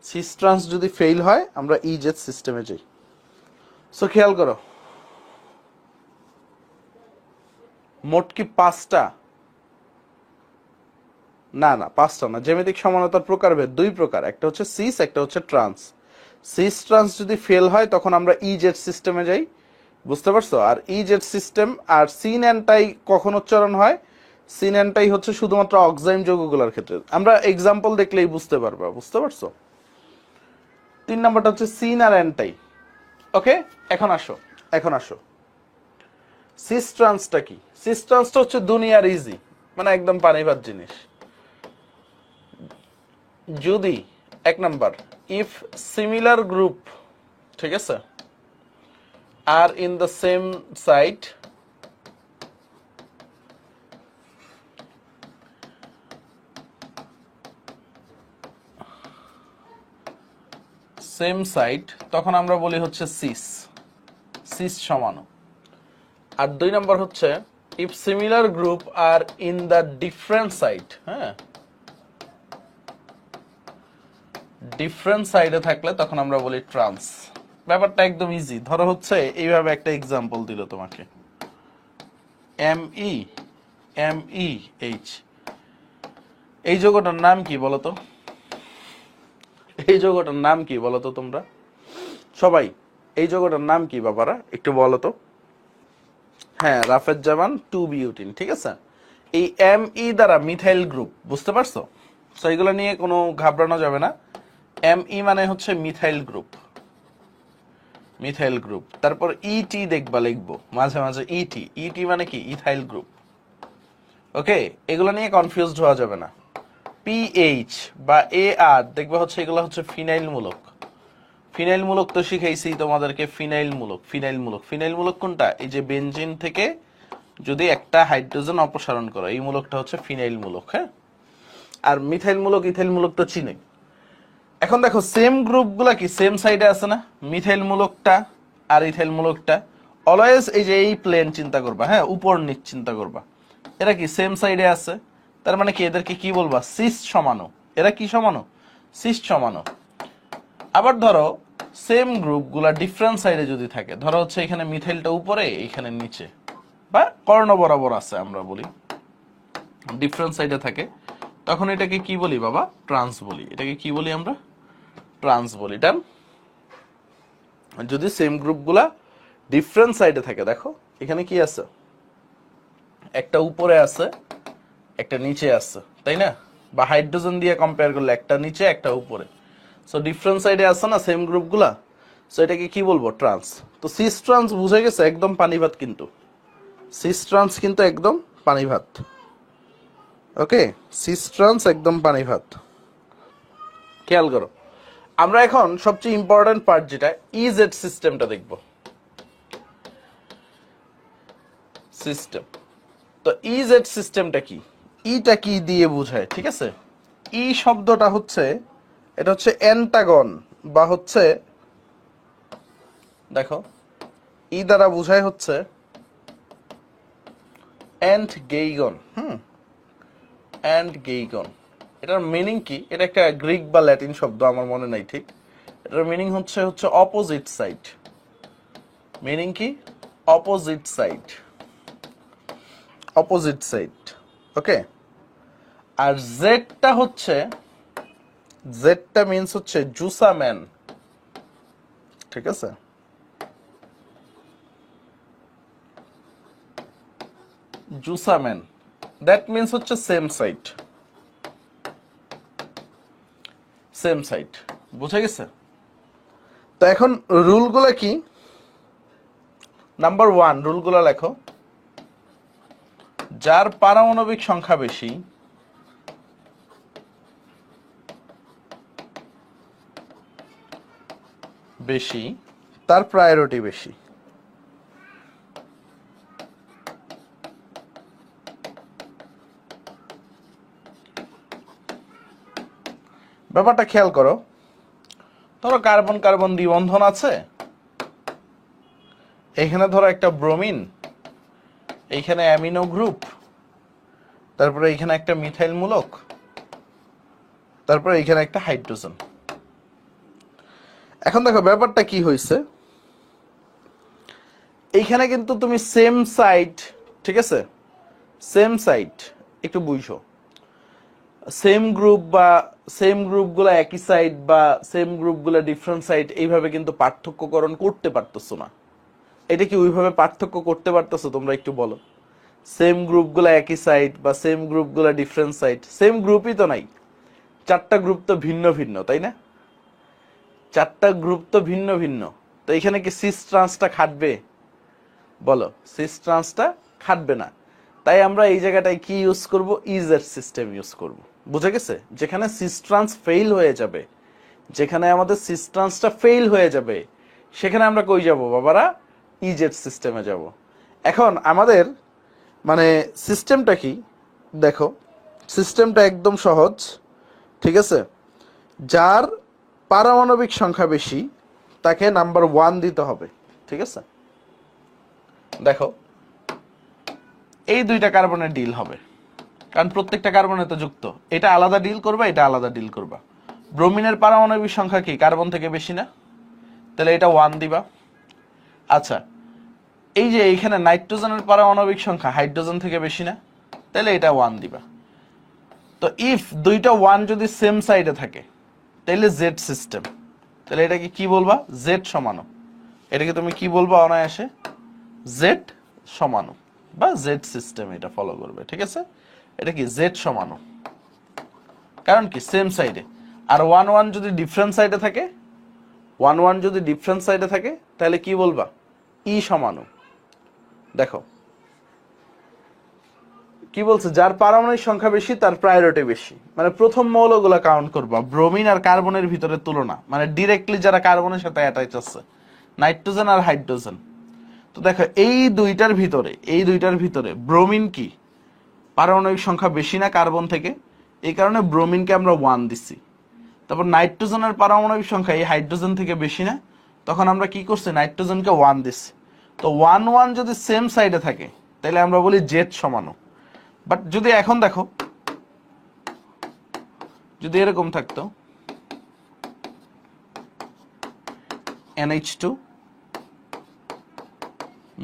সিস ট্রান্স যদি ফেল হয় আমরা ইজেড সিস্টেমে যাই। সো খেয়াল করো, মোট কি পাঁচটা? না না, পাঁচটা না। জ্যামিতিক সমানতার প্রকারভেদ দুই প্রকার, একটা হচ্ছে সিস, একটা হচ্ছে ট্রান্স। সিস ট্রান্স যদি ফেল হয় তখন আমরা ইজেড সিস্টেমে যাই। বুঝতে পারছো? আর ইজেড সিস্টেম আর সিন অ্যান্টাই কখন উচ্চারণ হয়? সিন অ্যান্টাই হচ্ছে শুধুমাত্র অক্সাইম যৌগগুলোর ক্ষেত্রে। আমরা এক্সাম্পল দেখলেই বুঝতে পারবা। বুঝতে পারছো? 3 নাম্বারটা হচ্ছে সিন আর অ্যান্টাই। ওকে, এখন আসো সিস ট্রান্সটা কি? সিস ট্রান্সটা হচ্ছে দুনিয়ার ইজি, মানে একদম পানিভাত জিনিস। যদি এক নাম্বার ইফ সিমিলার গ্রুপ, ঠিক আছে, আর in the same side, same side, তখন আমরা বলি হচ্ছে সিস, সিস সমান। আর দুই নাম্বার হচ্ছে if similar group are in the different site, হ্যাঁ, ডিফারেন্ট সাইডে থাকলে তখন আমরা বলি ট্রান্স। ব্যাপারটা একদম ইজি। ধরো হচ্ছে এইভাবে একটা এক্সাম্পল দিল তোমাকে, MeMeH, এই যৌগটার নাম কি বলতো? এই যৌগটার নাম কি বলো তো তোমরা সবাই? এই যৌগটার নাম কি বাবারা একটু বলো তো? হ্যাঁ, রাফেজ জামান 2 বিউটিন, ঠিক আছে। এই ME দ্বারা মিথাইল গ্রুপ, বুঝতে পারছো? তো এগুলো নিয়ে কোনো ঘাবড়ানো যাবে না। ME মানে হচ্ছে মিথাইল গ্রুপ, মিথাইল গ্রুপ। তারপর ET দেখবা, লিখবো মাঝে মাঝে ET। ET মানে কি? Ethyl group. ওকে, এগুলো নিয়ে কনফিউজড হওয়া যাবে না। PH বা AR দেখবা হচ্ছে এগুলো হচ্ছে ফিনাইল মূলক। ফিনাইল মূলক তো শিখাইছি তোমাদেরকে, ফিনাইল মূলক। ফিনাইল মূলক, ফিনাইল মূলক কোনটা? এই যে বেনজিন থেকে যদি একটা হাইড্রোজেন অপসারণ করো, এই মূলকটা হচ্ছে ফিনাইল মূলক। হ্যাঁ, আর মিথাইল মূলক, ইথাইল মূলক তো চিনি। এখন দেখো সেম গ্রুপ গুলা কি সেম সাইডে আছে না? মিথাইল মূলকটা আর ইথাইল মূলকটা অলওয়েজ এই যে এই প্লেন চিন্তা করবা, হ্যাঁ, উপর নিচ চিন্তা করবা, এরা কি সেম সাইডে আছে। তার মানে কি এদেরকে কি বলবা? সিস সমানো। এরা কি সমানো? সিস সমানো। আবার ধরো সেম গ্রুপ গুলা ডিফারেন্ট সাইডে যদি থাকে, ধরো হচ্ছে এখানে মিথাইলটা উপরে, এখানে নিচে, বা কর্ণ বরাবর আছে, আমরা বলি ডিফারেন্ট সাইডে থাকে, তখন এটাকে কি বলি বাবা? ট্রান্স বলি। এটাকে কি বলি আমরা? ট্রান্স বলি। ডান। যদি সেম গ্রুপগুলা ডিফারেন্ট সাইডে থাকে, দেখো এখানে কি আছে? একটা উপরে আছে, একটা নিচে আছে, তাই না? বা হাইড্রোজেন দিয়ে কম্পেয়ার করলে একটা নিচে একটা উপরে। সো ডিফারেন্ট সাইডে আছে না সেম গ্রুপগুলা, সো এটাকে কি বলবো? ট্রান্স। তো সিস ট্রান্স বুঝে গেছে, একদম পানি ভাত কিন্তু। সিস ট্রান্স কিন্তু একদম পানি ভাত। ওকে, সিস ট্রান্স একদম পানি ভাত। খেয়াল করো, আমরা এখন সবচেয়ে ইম্পর্টেন্ট পার্ট যেটা ইজেড সিস্টেমটা দেখব। সিস্টেম। তো ইজেড সিস্টেমটা কি? ইটা কি দিয়ে বোঝায়? ঠিক আছে, ই শব্দটা হচ্ছে, এটা হচ্ছে অ্যান্টাগন, বা হচ্ছে দেখো ই দ্বারা বোঝায় হচ্ছে অ্যান্ড গেইগন। অ্যান্ড গেইগন, এটার মিনিং কি? এটা একটা গ্রিক বা ল্যাটিন শব্দ, আমার মনে নাই ঠিক। এটার মিনিং হচ্ছে অপোজিট সাইড। মিনিং কি? Opposite side, opposite side. Okay, আর জেডটা হচ্ছে, জেডটা মিন্স হচ্ছে জুসাম্যান, ঠিক আছে? জুসাম্যান, দ্যাট মিন্স হচ্ছে সেম সাইড, সেম সাইড। বুঝে গেছে? তো এখন রুলগুলো কি? নাম্বার 1 রুলগুলো লেখো। যার পারমাণবিক সংখ্যা বেশি, বেশি তার প্রায়োরিটি বেশি। ব্যাপারটা খেয়াল করো, ধরো কার্বন কার্বন দ্বিবন্ধন আছে, এখানে ধরো একটা ব্রোমিন, এইখানে অ্যামিনো গ্রুপ, তারপরে এখানে একটা মিথাইল মূলক, তারপরে এখানে একটা হাইড্রোজেন। এখন দেখো ব্যাপারটা কি হয়েছে, এইখানে কিন্তু তুমি সেম সাইড, ঠিক আছে, সেম সাইড, একটু বুঝো, সেম গ্রুপ বা সেম গ্রুপগুলো একই সাইড বা সেম গ্রুপগুলো ডিফারেন্ট সাইড, এইভাবে কিন্তু পার্থক্যকরণ করতে পারতেছো না। এটা কি ওইভাবে পার্থক্য করতে পারতেছো তোমরা? একটু বলো। সেম গ্রুপগুলো একই সাইড বা সেম গ্রুপগুলো ডিফারেন্ট সাইড, সেম গ্রুপই তো নাই, চারটা গ্রুপ তো ভিন্ন ভিন্ন, তাই না? চারটা গ্রুপ তো ভিন্ন ভিন্ন, তো এখানে কি সিস ট্রান্সটা খাটবে? বলো, সিস ট্রান্সটা খাটবে না। তাই আমরা এই জায়গাটায় কি ইউজ করব? ইজেড সিস্টেম ইউজ করব। বুঝে গেছে? যেখানে সিস ট্রান্স ফেইল হয়ে যাবে, যেখানে আমাদের সিস ট্রান্সটা ফেইল হয়ে যাবে, সেখানে আমরা কই যাব বাবারা? ইজেড সিস্টেমে যাব। এখন আমাদের মানে সিস্টেমটা কি দেখো, সিস্টেমটা একদম সহজ, ঠিক আছে? যার পারমাণবিক সংখ্যা বেশি তাকে নাম্বার 1 দিতে হবে, ঠিক আছে? দেখো এই দুইটা কার্বনের ডিল হবে, কারণ প্রত্যেকটা কার্বনে তো যুক্ত, এটা আলাদা ডিল করবা, এটা আলাদা ডিল করবা। ব্রোমিনের পারমাণবিক সংখ্যা কি কার্বন থেকে বেশি না? তাহলে এটা 1 দিবা। আচ্ছা, এই যে এইখানে নাইট্রোজেনের পারমাণবিক সংখ্যা হাইড্রোজেন থেকে বেশি না? তাহলে এটা 1 দিবা। তো ইফ দুইটা 1 যদি সেম সাইডে থাকে, তাহলে জেড সিস্টেম। তাহলে এটাকে কি বলবা? জেড সমাণু। এটাকে তুমি কি বলবা অনায়াসে? জেড সমাণু বা জেড সিস্টেম, এটা ফলো করবে, ঠিক আছে? এটা কি জেড সমাণু, কারণ কি সেম সাইডে। আর 1 1 যদি ডিফারেন্ট সাইডে থাকে, 1 1 যদি ডিফারেন্ট সাইডে থাকে, তাহলে কি বলবা? ই সমাণু। দেখো কি বলছে, যার পারমাণবিক সংখ্যা বেশি তার প্রায়োরিটি বেশি। মানে প্রথম মৌলগুলো কাউন্ট করবা, ব্রোমিন আর কার্বনের ভিতরে তুলনা, মানে ডিরেক্টলি যারা কার্বনের সাথে অ্যাটাচ আছে, নাইট্রোজেন আর হাইড্রোজেন। তো দেখো এই দুইটার ভিতরে ব্রোমিন কি পারমাণবিক সংখ্যা বেশি না কার্বন থেকে, এই কারণে ব্রোমিনকে আমরা 1 দিচ্ছি। তারপর নাইট্রোজেনের পারমাণবিক সংখ্যা এই হাইড্রোজেন থেকে বেশি না, তখন আমরা কি করছি? নাইট্রোজেনকে 1 দিচ্ছি। তো 1 1 যদি সেম সাইডে থাকে, তাহলে আমরা বলি জেড সমাণু। বাট যদি এখন দেখো, যদি এরকম থাকতো NH2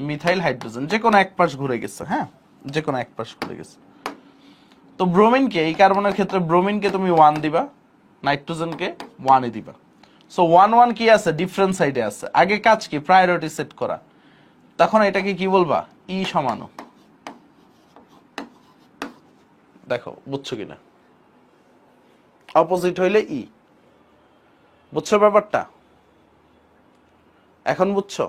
মিথাইল হাইড্রোজেন, যে কোনো এক পাশ ঘুরে গেছে, হ্যাঁ, যে কোনো এক পাশ ঘুরে গেছে, তো ব্রোমিনকে, এই কার্বনের ক্ষেত্রে ব্রোমিনকে তুমি 1 দিবা, নাইট্রোজেনকে 1 দিবা। সো 1 1 কি আছে? ডিফারেন্ট সাইডে আছে। আগে কাজ কি? প্রায়োরিটি সেট করা। তখন এটাকে কি বলবা? ই সমাণু। দেখো বুঝছো কিনা? অপোজিট হইলে ই। বুঝছো ব্যাপারটা? এখন বুঝছো?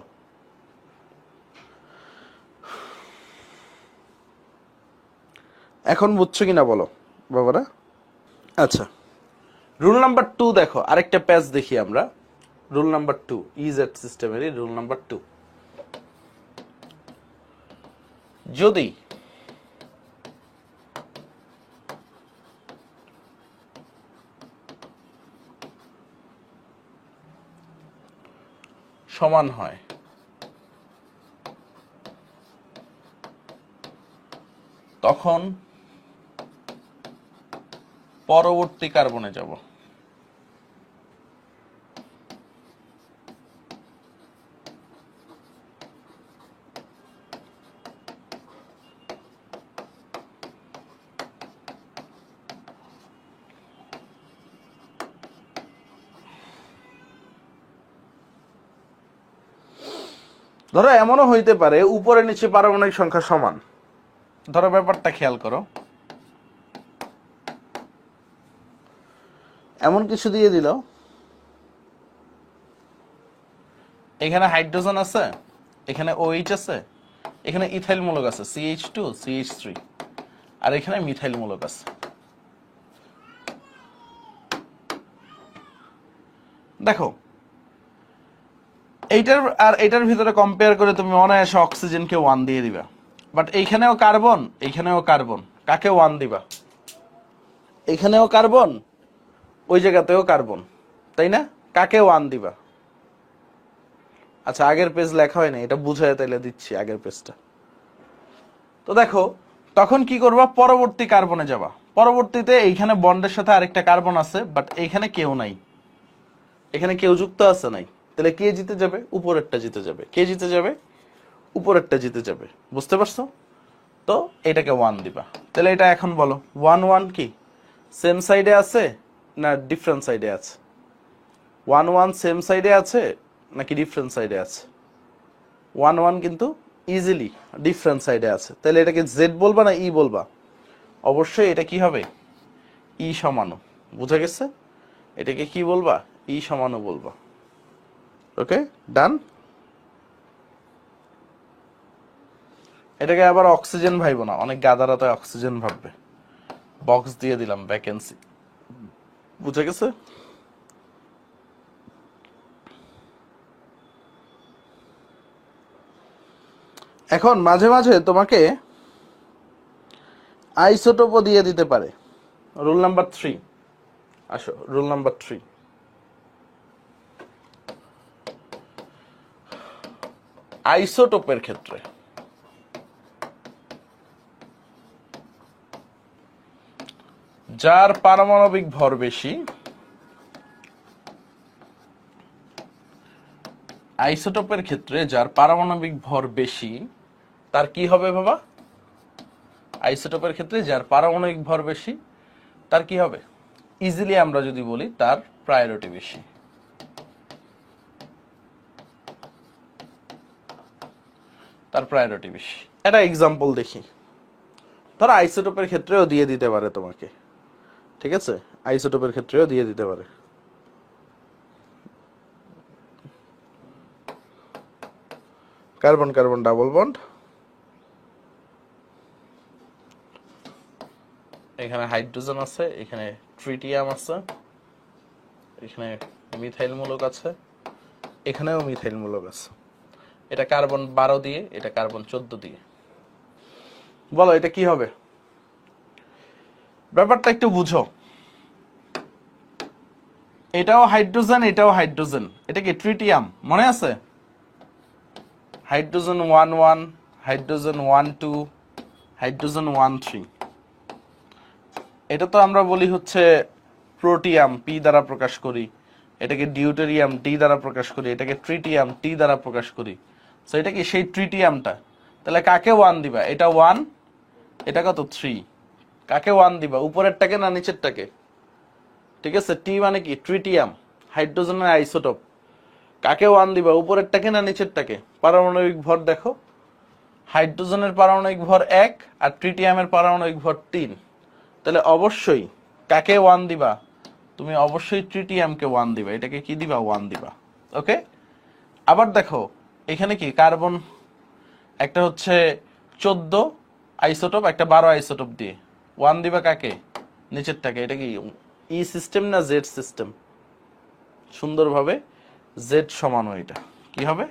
এখন বুঝছো কিনা বলো বাবারা? আচ্ছা, রুল নাম্বার 2 দেখো, আরেকটা পেজ দেখি আমরা। রুল নাম্বার 2, ইজেড সিস্টেমেরই রুল নাম্বার 2। যদি সমান হয়, তখন পরবর্তী কার্বনে যাব। ধরো এমনও হইতে পারে উপরে নিচে পারমাণবিক সংখ্যা সমান। ধরো ব্যাপারটা খেয়াল করো, এমন কিছু দিয়ে দিল, এখানে হাইড্রোজেন আছে, এখানে OH আছে, এখানে ইথাইল মূলক আছে CH2 CH3, আর এখানে মিথাইল মূলক আছে। দেখো এইটার আর এটার ভিতরে কম্পেয়ার করে তুমি অনায়াসে অক্সিজেনকে 1 দিয়ে দিবা। বাট এইখানেও কার্বন, এইখানেও কার্বন, কাকে 1 দিবা? এইখানেও কার্বন, ওই জায়গাতেও কার্বন, তাই না? কাকে 1 দিবা? আচ্ছা, আগের পেজ লেখা হয় না, এটা বুঝায় তাইলে দিচ্ছি আগের পেজটা। তো দেখো তখন কি করবা? পরবর্তী কার্বনে যাবা। পরবর্তীতে এইখানে বন্ডের সাথে আরেকটা কার্বন আছে, বাট এইখানে কেউ নাই, এখানে কেউ যুক্ত আছে নাই। তাহলে কে জিতে যাবে? উপরেরটা জিতে যাবে। কে জিতে যাবে? উপরেরটা জিতে যাবে। বুঝতে পারছো? তো এটাকে 1 দিবা। তাহলে এটা এখন বলো 1 1 কি সেম সাইডে আছে না ডিফারেন্ট সাইডে আছে? 1 1 সেম সাইডে আছে নাকি ডিফারেন্ট সাইডে আছে? 1 1 কিন্তু ইজিলি ডিফারেন্ট সাইডে আছে। তাহলে এটাকে জেড বলবা না ই বলবা? অবশ্যই এটা কি হবে? ই সমাণু। বুঝা গেছে? এটাকে কি বলবা? ই সমাণু বলবা। ওকে, ডান। এটাকে আবার অক্সিজেন ভাইবো না, অনেক গাদারা তো অক্সিজেন ভাববে। বক্স দিয়ে দিলাম ভ্যাকেন্সি। বুঝা গেছে? এখন মাঝে মাঝে তোমাকে আইসোটোপও দিয়ে দিতে পারে। রুল নাম্বার 3 আসো, রুল নাম্বার 3। আইসোটোপের ক্ষেত্রে যার পারমাণবিক ভর বেশি, আইসোটোপের ক্ষেত্রে যার পারমাণবিক ভর বেশি তার কি হবে বাবা? আইসোটোপের ক্ষেত্রে যার পারমাণবিক ভর বেশি তার কি হবে? ইজিলি আমরা যদি বলি তার প্রায়োরিটি বেশি। তার প্রায়োরিটি বেশি। একটা এক্সাম্পল দেখি, ধরো আইসোটোপের ক্ষেত্রেও দিয়ে দিতে পারে তোমাকে, ঠিক আছে, আইসোটোপের ক্ষেত্রেও দিয়ে দিতে পারে। কার্বন কার্বন ডাবল বন্ড, এখানে হাইড্রোজেন আছে, এখানে ট্রিটিয়াম আছে, এখানে মিথাইল মূলক আছে, এখানেও মিথাইল মূলক আছে। এটা কার্বন 12 দিয়ে, এটা কার্বন 14 দিয়ে। বলো এটা কি হবে? ব্যাপারটা একটু বুঝো। এটাও হাইড্রোজেন, এটাও হাইড্রোজেন, এটা কি ট্রিটিয়াম, মনে আছে? Hydrogen 1 1, hydrogen 1 2, hydrogen 1 3। এটা তো আমরা বলি হচ্ছে প্রোটিয়াম, পি দ্বারা প্রকাশ করি। এটাকে ডিউটেরিয়াম, ডি দ্বারা প্রকাশ করি। এটাকে ট্রিটিয়াম, টি দ্বারা প্রকাশ করি। সো এটা কি সেই ট্রিটিয়ামটা? তাহলে কাকে 1 দিবা? এটা 1, এটা কত 3। কাকে 1 দিবা? উপরেরটাকে না নিচেরটাকে? ঠিক আছে, টি মানে কি ট্রিটিয়াম, হাইড্রোজেনের আইসোটোপ। কাকে 1 দিবা? উপরেরটাকে না নিচেরটাকে? পারমাণবিক ভর দেখো, হাইড্রোজেনের পারমাণবিক ভর 1 আর ট্রিটিয়ামের পারমাণবিক ভর 3। তাহলে অবশ্যই কাকে 1 দিবা? তুমি অবশ্যই ট্রিটিয়ামকে 1 দিবা। এটাকে কি দিবা? 1 দিবা। ওকে, আবার দেখো এখানে কি কার্বন একটা হচ্ছে 14 আইসোটোপ, একটা 12 আইসোটোপ দিয়ে 1 দিবা কাকে? নিচেরটাকে। এটা কি ই সিস্টেম না জেড সিস্টেম? সুন্দরভাবে জেড সমান, এটা কি হবে?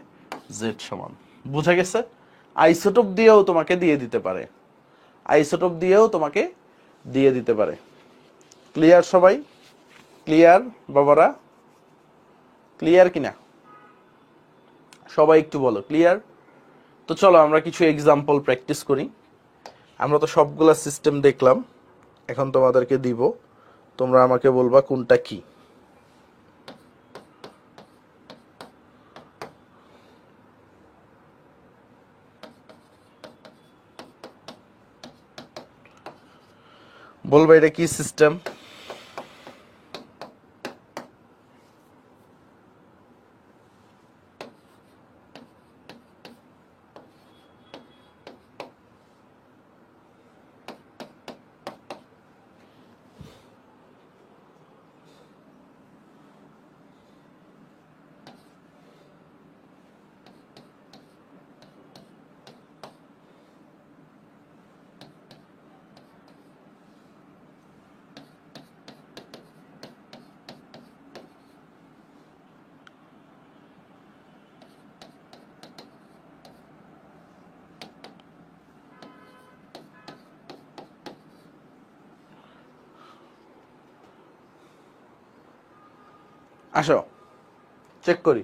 জেড সমান। বুঝা গেছে? আইসোটোপ দিয়েও তোমাকে দিয়ে দিতে পারে, আইসোটোপ দিয়েও তোমাকে দিয়ে দিতে পারে। ক্লিয়ার সবাই? ক্লিয়ার বাবারা? ক্লিয়ার কিনা সবাই একটু বলো ক্লিয়ার? তো চলো আমরা কিছু এক্সাম্পল প্র্যাকটিস করি। আমরা তো সবগুলা সিস্টেম দেখলাম, এখন তোমাদেরকে দিব, তোমরা আমাকে বলবা কোনটা কি। বলবা এটা কি সিস্টেম? আসো চেক করি।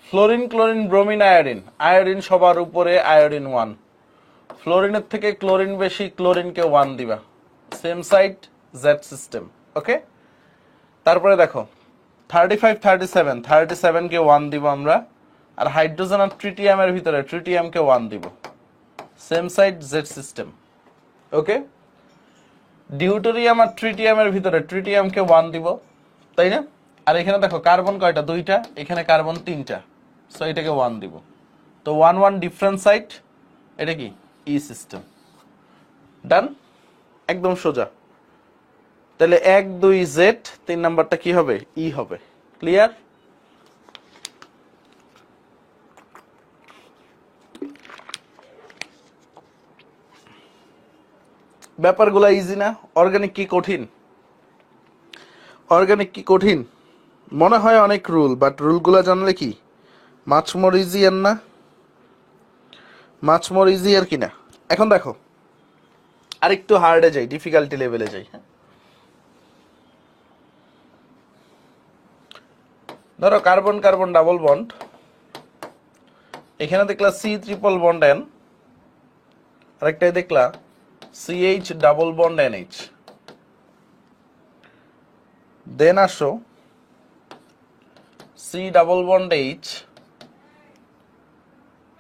Fluorine, chlorine, bromine, iodine. Iodine সবার উপরে, আয়োডিন 1। ফ্লোরিনের থেকে ক্লোরিন বেশি, ক্লোরিনকে 1 দিবা। Same side, Z system. Okay, তারপরে দেখো 35 37, 37 কে 1 দিব আমরা। আর হাইড্রোজেন আর ট্রিটিয়ামের ভিতরে ট্রিটিয়ামকে 1 দিব। Same side, Z system. Okay, deuterium আর ট্রিটিয়ামের ভিতরে ট্রিটিয়ামকে 1 দিব, তাই না? আর এখানে দেখো কার্বন কয়টা? 2টা, এখানে কার্বন 3টা, সো এটাকে 1 দিব। তো 1 1 ডিফারেন্ট সাইড, এটা কি ই সিস্টেম। ডান, একদম সোজা। তাহলে 1 2 জেড, 3 নাম্বারটা কি হবে? ই হবে। ক্লিয়ার? ব্যাপারগুলো ইজি না? অর্গানিক কি কঠিন? অর্গানিক কি কঠিন? মনে হয় অনেক রুল, বাট রুলগুলো জানলে কি মাচ মোর ইজিয়ার না? মাচ মোর ইজিয়ার কিনা? এখন দেখো আরেকটু হার্ডে যাই, ডিফিকাল্টি লেভেলে যাই। হ্যাঁ, ধরো কার্বন কার্বন ডাবল বন্ড, এখানে দেখলা সি ট্রিপল বন্ড এন, আরেকটাই দেখলা সিএইচ ডাবল বন্ড এনএইচ। দেন আসো সি ডাবল বন্ড এইচ,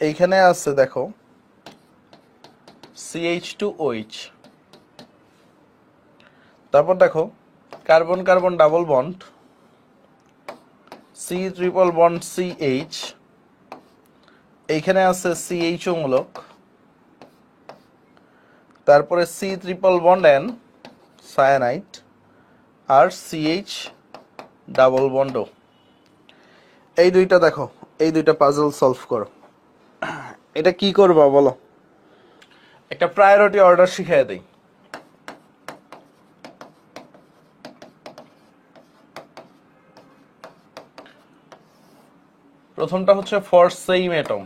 এইখানে আছে দেখো CH2OH। তারপর দেখো carbon carbon double bond C triple bond CH, এইখানে আছে CHO মূলক, তারপরে C triple bond N cyanide আর CH ডাবল বন্ড O। এই দুইটা দেখো, এই দুইটা পাজল সলভ করো। এটা কি করবা বলো? একটা প্রায়োরিটি অর্ডার শিখিয়ে দেই। প্রথমটা হচ্ছে for same atom,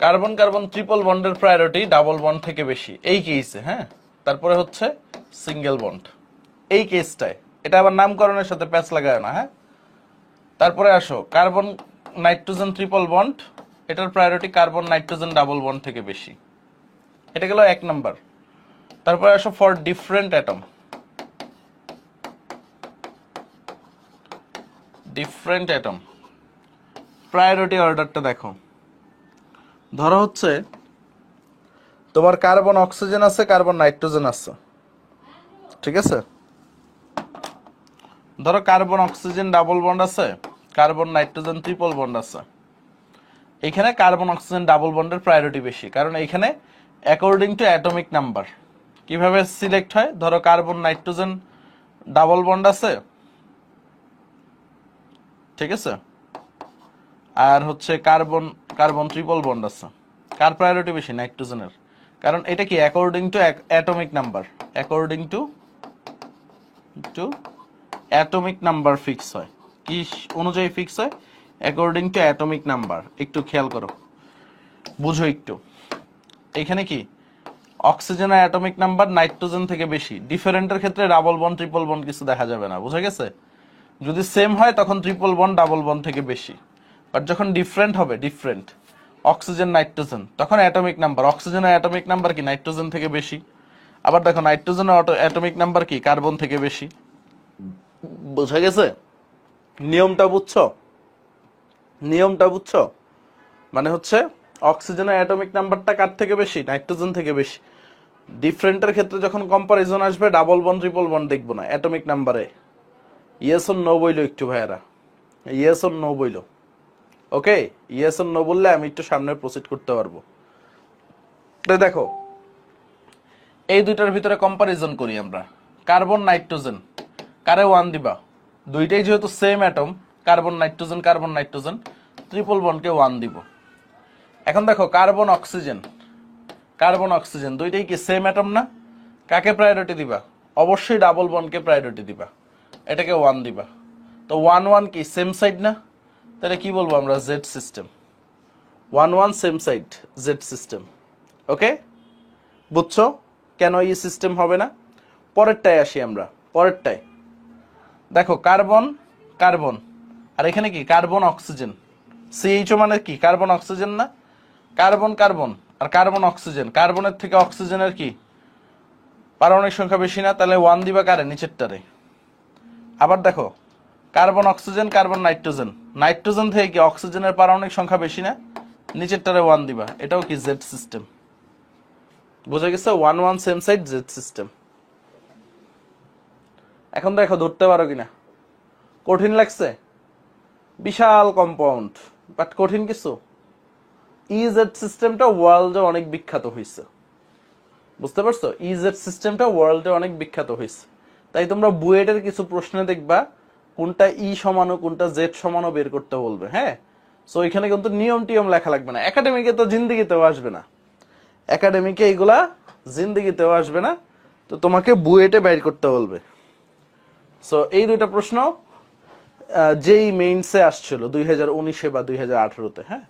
carbon carbon triple বন্ডের প্রায়োরিটি ডাবল বন্ড থেকে বেশি এই কেসে, হ্যাঁ। তারপরে হচ্ছে সিঙ্গেল বন্ড এই কেসটায়, এটা আবার নামকরণের সাথে প্যাচ লাগায় না, হ্যাঁ। তারপরে আসো কার্বন নাইট্রোজেন ট্রিপল বন্ড, এটার priority carbon nitrogen double bond থেকে বেশি, এটা গেল 1 নাম্বার। তারপরে আসো for different atom, different atom priority অর্ডারটা দেখো। ধরো হচ্ছে তোমার কার্বন অক্সিজেন আছে, কার্বন নাইট্রোজেন আছে, ঠিক আছে। ধরো কার্বন অক্সিজেন ডাবল বন্ড আছে, কার্বন নাইট্রোজেন ট্রিপল বন্ড আছে। এখানে কার্বন অক্সিজেন ডাবল বন্ডের প্রায়োরিটি বেশি, কারণ এখানে অ্যাকর্ডিং টু অ্যাটমিক নাম্বার কিভাবে সিলেক্ট হয়। ধরো কার্বন নাইট্রোজেন ডাবল বন্ড আছে, ঠিক আছে, আর হচ্ছে কার্বন কার্বন ট্রিপল বন্ড আছে, কার প্রায়োরিটি বেশি? নাইট্রোজেনের, কারণ এটা কি according to atomic number, according to atomic number fix হয়। কি অনুযায়ী ফিক্স হয়? According to atomic number. একটু খেয়াল করো, বুঝো একটু। এখানে কি অক্সিজেনের অ্যাটমিক নাম্বার নাইট্রোজেন থেকে বেশি, ডিফারেন্টের ক্ষেত্রে ডাবল বন্ড ট্রিপল বন্ড কিছু দেখা যাবে না, বুঝা গেছে। যদি সেম হয় তখন ট্রিপল বন্ড ডাবল বন্ড থেকে বেশি, বাট যখন ডিফারেন্ট হবে, ডিফারেন্ট অক্সিজেন নাইট্রোজেন, তখন অ্যাটমিক নাম্বার, অক্সিজেনের অ্যাটমিক নাম্বার কি নাইট্রোজেন থেকে বেশি। আবার দেখো নাইট্রোজেনের অ্যাটমিক নাম্বার কি কার্বন থেকে বেশি। বুঝা গেছে? নিয়মটা বুঝছো? নিয়মটা বুঝছো? মানে হচ্ছে অক্সিজেনের অ্যাটমিক নাম্বারটা কার থেকে বেশি? নাইট্রোজেন থেকে বেশি। ডিফারেন্টের ক্ষেত্রে যখন কম্পারিজন আসবে ডাবল বন্ড ট্রিপল বন্ড দেখবো না, অ্যাটমিক নাম্বারে ইয়েস অর নো বইলো একটু ভাইয়ারা, ইয়েস অর নো বইলো। ওকে, ইয়েস অর নো বললে আমি একটু সামনে প্রসিড করতে পারবো। দেখো এই দুইটার ভিতরে কম্পারিজন করি আমরা। কার্বন নাইট্রোজেন কারে 1 দিবা? দুইটাই যেহেতু same atom, carbon nitrogen carbon nitrogen, triple বন্ডকে 1 দিব। এখন দেখো কার্বন অক্সিজেন, কার্বন অক্সিজেন দুইটাই কি সেম অ্যাটম না? কাকে প্রায়োরিটি দিবা? অবশ্যই ডাবল বন্ডকে প্রায়োরিটি দিবা, এটাকে 1 দিবা। তো 1 1 কি সেম সাইড না? তাহলে কি বলবো আমরা? Z system. 1 1 same side, Z system. Okay, বুঝছো কেন এই সিস্টেম হবে না? পরেরটায় আসি আমরা, পরেরটায় দেখো কার্বন কার্বন, আর এখানে কি কার্বন অক্সিজেন, সিএইচও মানে কি কার্বন অক্সিজেন না? কার্বন কার্বন আর কার্বন অক্সিজেন, কার্বনের থেকে অক্সিজেনের কি পারমাণবিক সংখ্যা বেশি না? তাহলে 1 দিবা কারে? নিচেরটারে। আবার দেখো carbon oxygen carbon nitrogen, nitrogen থেকে কি অক্সিজেনের পারমাণবিক সংখ্যা বেশি না? নিচেরটারে 1 দিবা, এটাও কি জেড সিস্টেম। বুঝা গেছে? 1 1 সেম সাইড, জেড সিস্টেম। এখন দেখো ধরতে পারো কিনা। কঠিন লাগছে? বিশাল কম্পাউন্ড, বাট কঠিন কিছু। ইজেড সিস্টেমটা ওয়ার্ল্ডে অনেক বিখ্যাত হয়েছে, বুঝতে পারছো? ইজেড সিস্টেমটা ওয়ার্ল্ডে অনেক বিখ্যাত হয়েছে, তাই তোমরা বুয়েটের কিছু প্রশ্নে দেখবা কোনটা ই সমানো কোনটা জেড সমানো বের করতে বলবে, হ্যাঁ। সো এখানে কিন্তু নিয়ম টিয়ম লেখা লাগবে না, একাডেমিকে তো জিন্দিগিতেও আসবে না, একাডেমিকে এইগুলা জিন্দিগিতেও আসবে না, তো তোমাকে বুয়েটে বের করতে বলবে। সো এই দুইটা প্রশ্ন যেই মেইনসে আসছিল 2019-এ বা 2018-তে, হ্যাঁ।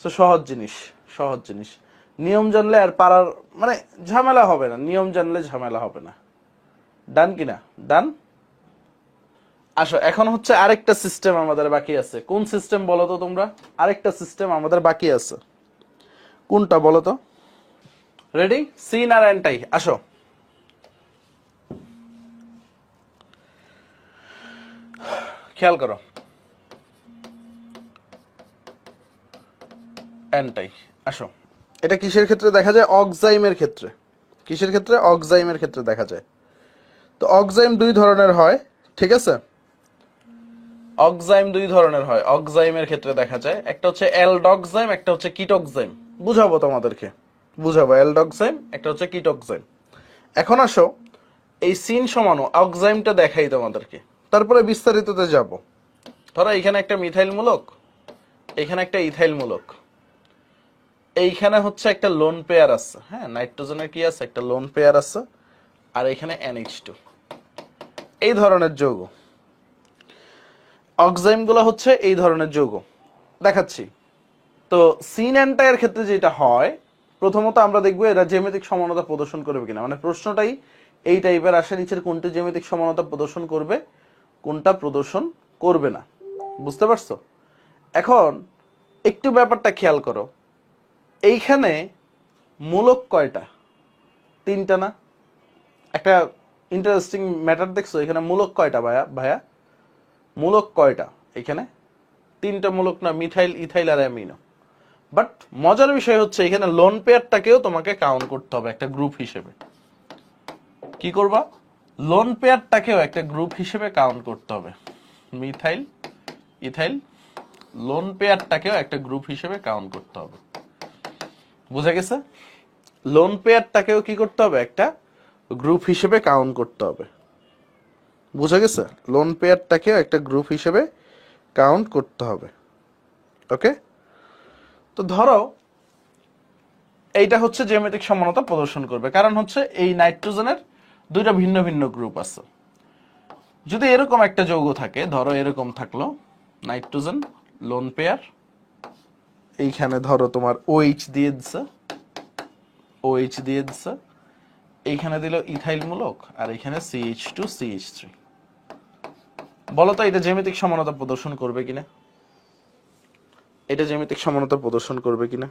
সো সহজ জিনিস, সহজ জিনিস। নিয়ম জানলে আর পারার মানে ঝামেলা হবে না, নিয়ম জানলে ঝামেলা হবে না। ডান কিনা? ডান। আসো এখন হচ্ছে আরেকটা সিস্টেম আমাদের বাকি আছে। কোন সিস্টেম বলো তো তোমরা? আরেকটা সিস্টেম আমাদের বাকি আছে, কোনটা বলো তো? রেডি? সিন আর অ্যান্টাই। আসো খেয়াল করো, অ্যান্টাই। আসো, এটা কিসের ক্ষেত্রে দেখা যায়? অক্সাইমের ক্ষেত্রে। কিসের ক্ষেত্রে? অক্সাইমের ক্ষেত্রে দেখা যায়। তো অক্সাইম দুই ধরনের হয়, ঠিক আছে? অক্সাইম দুই ধরনের হয়, অক্সাইমের ক্ষেত্রে দেখা যায়। একটা হচ্ছে অ্যালডক্সাইম, একটা হচ্ছে কিটক্সাইম। বুঝাবো তোমাদেরকে, বুঝাবো। অ্যালডক্সাইম, একটা হচ্ছে কিটক্সাইম। এখন আসো, এই সিন সমানো অক্সাইমটা দেখাই তোমাদেরকে, তারপরে বিস্তারিততে যাব। ধরো এখানে একটা মিথাইল মূলক, এখানে একটা ইথাইল মূলক, এইখানে হচ্ছে একটা লোন পেয়ার আছে, হ্যাঁ, নাইট্রোজেনের কি আছে? একটা লোন পেয়ার আছে, আর এখানে NH2। এই ধরনের যৌগ, অক্সাইম গুলো হচ্ছে এই ধরনের যৌগ। দেখাচ্ছি। তো সিন অ্যান্টাইয়ের ক্ষেত্রে যেটা হয়, প্রথমত আমরা দেখবো এরা জ্যামিতিক সমানতা প্রদর্শন করবে কিনা। মানে প্রশ্নটাই এই টাইপের আসে, নিচের কোনটি জ্যামিতিক সমানতা প্রদর্শন করবে, কোনটা প্রদর্শন করবে না। বুঝতে পারছো? এখন একটু ব্যাপারটা খেয়াল করো, এইখানে মূলক কয়টা? তিনটা না? একটা ইন্টারেস্টিং ম্যাটার দেখছো, এখানে মূলক কয়টা ভাইয়া? ভাইয়া মূলক কয়টা এখানে? তিনটা মূলক না? মিথাইল, ইথাইল আর অ্যামিনো। বাট মজার বিষয় হচ্ছে এখানে লোন পেয়ারটাকেও তোমাকে কাউন্ট করতে হবে একটা গ্রুপ হিসেবে। কি করবা? লোন পেয়ারটাকেও একটা গ্রুপ হিসেবে কাউন্ট করতে হবে। মিথাইল, ইথাইল, লোন পেয়ারটাকেও একটা গ্রুপ হিসেবে কাউন্ট করতে হবে। বুঝা গেছে? লোন পেয়ারটাকেও কি করতে হবে? একটা গ্রুপ হিসেবে কাউন্ট করতে হবে। বুঝা গেছে? লোন পেয়ারটাকেও একটা গ্রুপ হিসেবে কাউন্ট করতে হবে। ওকে? তো ধরো এইটা হচ্ছে জ্যামিতিক সমানতা প্রদর্শন করবে, কারণ হচ্ছে এই নাইট্রোজেনের দুইটা ভিন্ন ভিন্ন গ্রুপ আছে। যদি এরকম একটা যৌগ থাকে, ধরো এরকম থাকলো নাইট্রোজেন লোন পেয়ার, এইখানে ধরো তোমার OH দিয়ে দিচ্ছে, OH দিয়ে দিচ্ছে, এইখানে দিল ইথাইল মূলক, আর এখানে CH2 CH3। বলো তো এটা জ্যামিতিক সমানতা প্রদর্শন করবে কিনা? এটা জ্যামিতিক সমানতা প্রদর্শন করবে কিনা?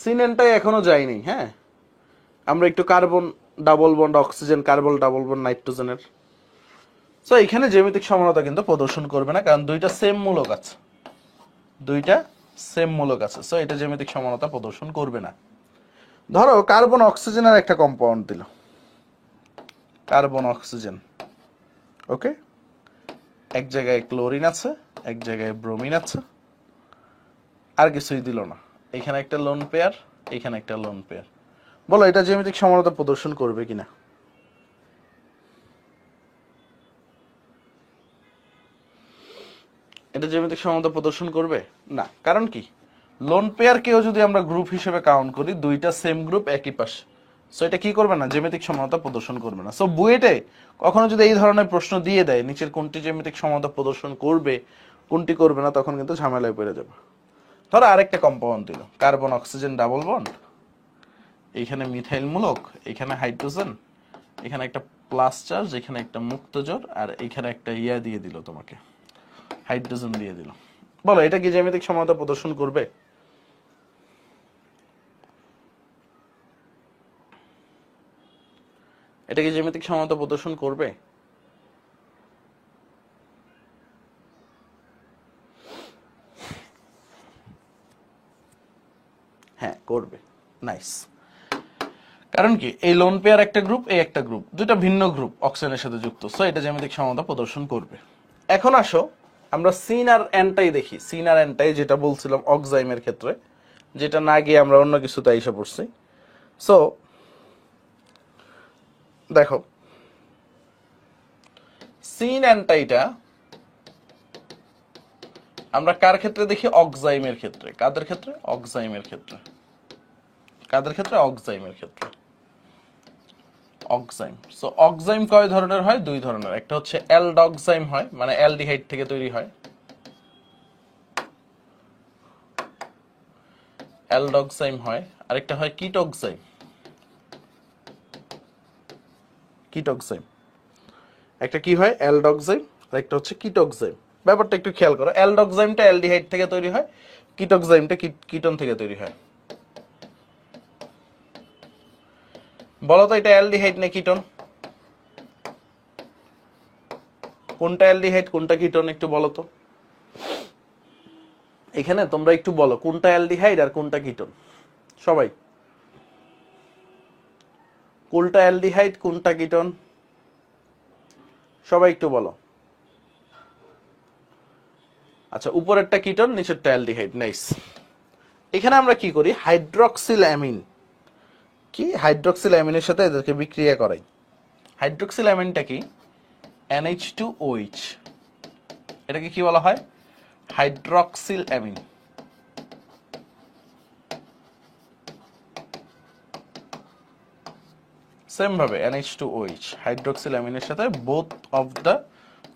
সিনেনটাই এখনো যায়নি, হ্যাঁ। আমরা একটু carbon double bond oxygen, carbon double bond নাইট্রোজেনের, সো এখানে জ্যামিতিক সমানতা কিন্তু প্রদর্শন করবে না, কারণ দুইটা সেম মূলক আছে, দুইটা সেম মূলক আছে, সো এটা জ্যামিতিক সমানতা প্রদর্শন করবে না। ধরো কার্বন অক্সিজেনের একটা কম্পাউন্ড দিল, কার্বন অক্সিজেন, ওকে। এক জায়গায় ক্লোরিন আছে, এক জায়গায় ব্রোমিন আছে, আর কিছুই দিল না। এখানে একটা লোন পেয়ার, এখানে একটা লোন পেয়ার। বলো এটা জ্যামিতিক সমানতা প্রদর্শন করবে কিনা? এটা জ্যামিতিক সমানতা প্রদর্শন করবে না। কারণ কি? লোন পেয়ারকেও যদি আমরা গ্রুপ হিসেবে কাউন্ট করি, দুইটা সেম গ্রুপ একই পাশে, সো এটা কি করবে না? জ্যামিতিক সমানতা প্রদর্শন করবে না। সো বুয়েটে কখনো যদি এই ধরনের প্রশ্ন দিয়ে দেয়, নিচের কোনটি জ্যামিতিক সমানতা প্রদর্শন করবে, কোনটি করবে না, তখন কিন্তু ঝামেলায় পড়ে যাবে। ধরো আরেকটা কম্পাউন্ড দিল, কার্বন অক্সিজেন ডাবল বন্ড, এইখানে মিথাইল মূলক, এখানে হাইড্রোজেন, এখানে একটা প্লাস চার্জ, এখানে একটা মুক্ত জোড়, আর এখানে একটা ইয়া দিয়ে দিল তোমাকে, হাইড্রোজেন দিয়ে দিল। বলো এটা কি জ্যামিতিক সমানতা প্রদর্শন করবে? এটা কি জ্যামিতিক সমানতা প্রদর্শন করবে? হ্যাঁ করবে। নাইস। কারণ কি? এই লোন পেয়ার একটা গ্রুপ, এই একটা গ্রুপ, দুটো ভিন্ন গ্রুপ অক্সিজেনের সাথে যুক্ত, সো এটা জ্যামিতিক সমানতা প্রদর্শন করবে। এখন আসো আমরা সিন আর অ্যান্টাই দেখি। সিন আর অ্যান্টাই যেটা বলছিলাম অক্সাইমের ক্ষেত্রে, যেটা না গিয়ে আমরা অন্য কিছুতে এসে পড়ছি। সো দেখো সিন অ্যান্টাইটা আমরা কার ক্ষেত্রে দেখি? অক্সাইমের ক্ষেত্রে। কাদের ক্ষেত্রে? অক্সাইমের ক্ষেত্রে। কাদের ক্ষেত্রে? অক্সাইমের ক্ষেত্রে। অক্সাইম। সো অক্সাইম কয় ধরনের হয়? দুই ধরনের। একটা হচ্ছে অ্যালডক্সাইম হয়, মানে অ্যালডিহাইড থেকে তৈরি হয়, অ্যালডক্সাইম হয়। আরেকটা হয় কিটক্সাইম, কিটক্সাইম। একটা কি হয়? অ্যালডক্সাইম, আর একটা হচ্ছে কিটক্সাইম। ব্যাপারটা একটু খেয়াল করো, অ্যালডক্সাইমটা অ্যালডিহাইড থেকে তৈরি হয়, কিটক্সাইমটা কিটন থেকে তৈরি হয়। বলো তো এটা অ্যালডিহাইড না কিটন? কোনটা অ্যালডিহাইড কোনটা কিটোন একটু বলো তো। এখানে তোমরা একটু বলো কোনটা অ্যালডিহাইড আর কোনটা কিটোন, সবাই কোনটা অ্যালডিহাইড কোনটা কিটোন, সবাই একটু বলো। আচ্ছা, উপরেরটা কিটোন নিচেরটা অ্যালডিহাইড, নাইস। এখানে আমরা কি করি, হাইড্রক্সিল অ্যামিন, কি হাইড্রক্সিল অ্যামিনের সাথে এদেরকে বিক্রিয়া করাই। হাইড্রক্সিল অ্যামিনটা কি, NH2OH, এটাকে কি বলা হয়, হাইড্রক্সিল অ্যামিন। সেম ভাবে NH2OH হাইড্রক্সিল অ্যামিনের সাথে বোথ অফ দা,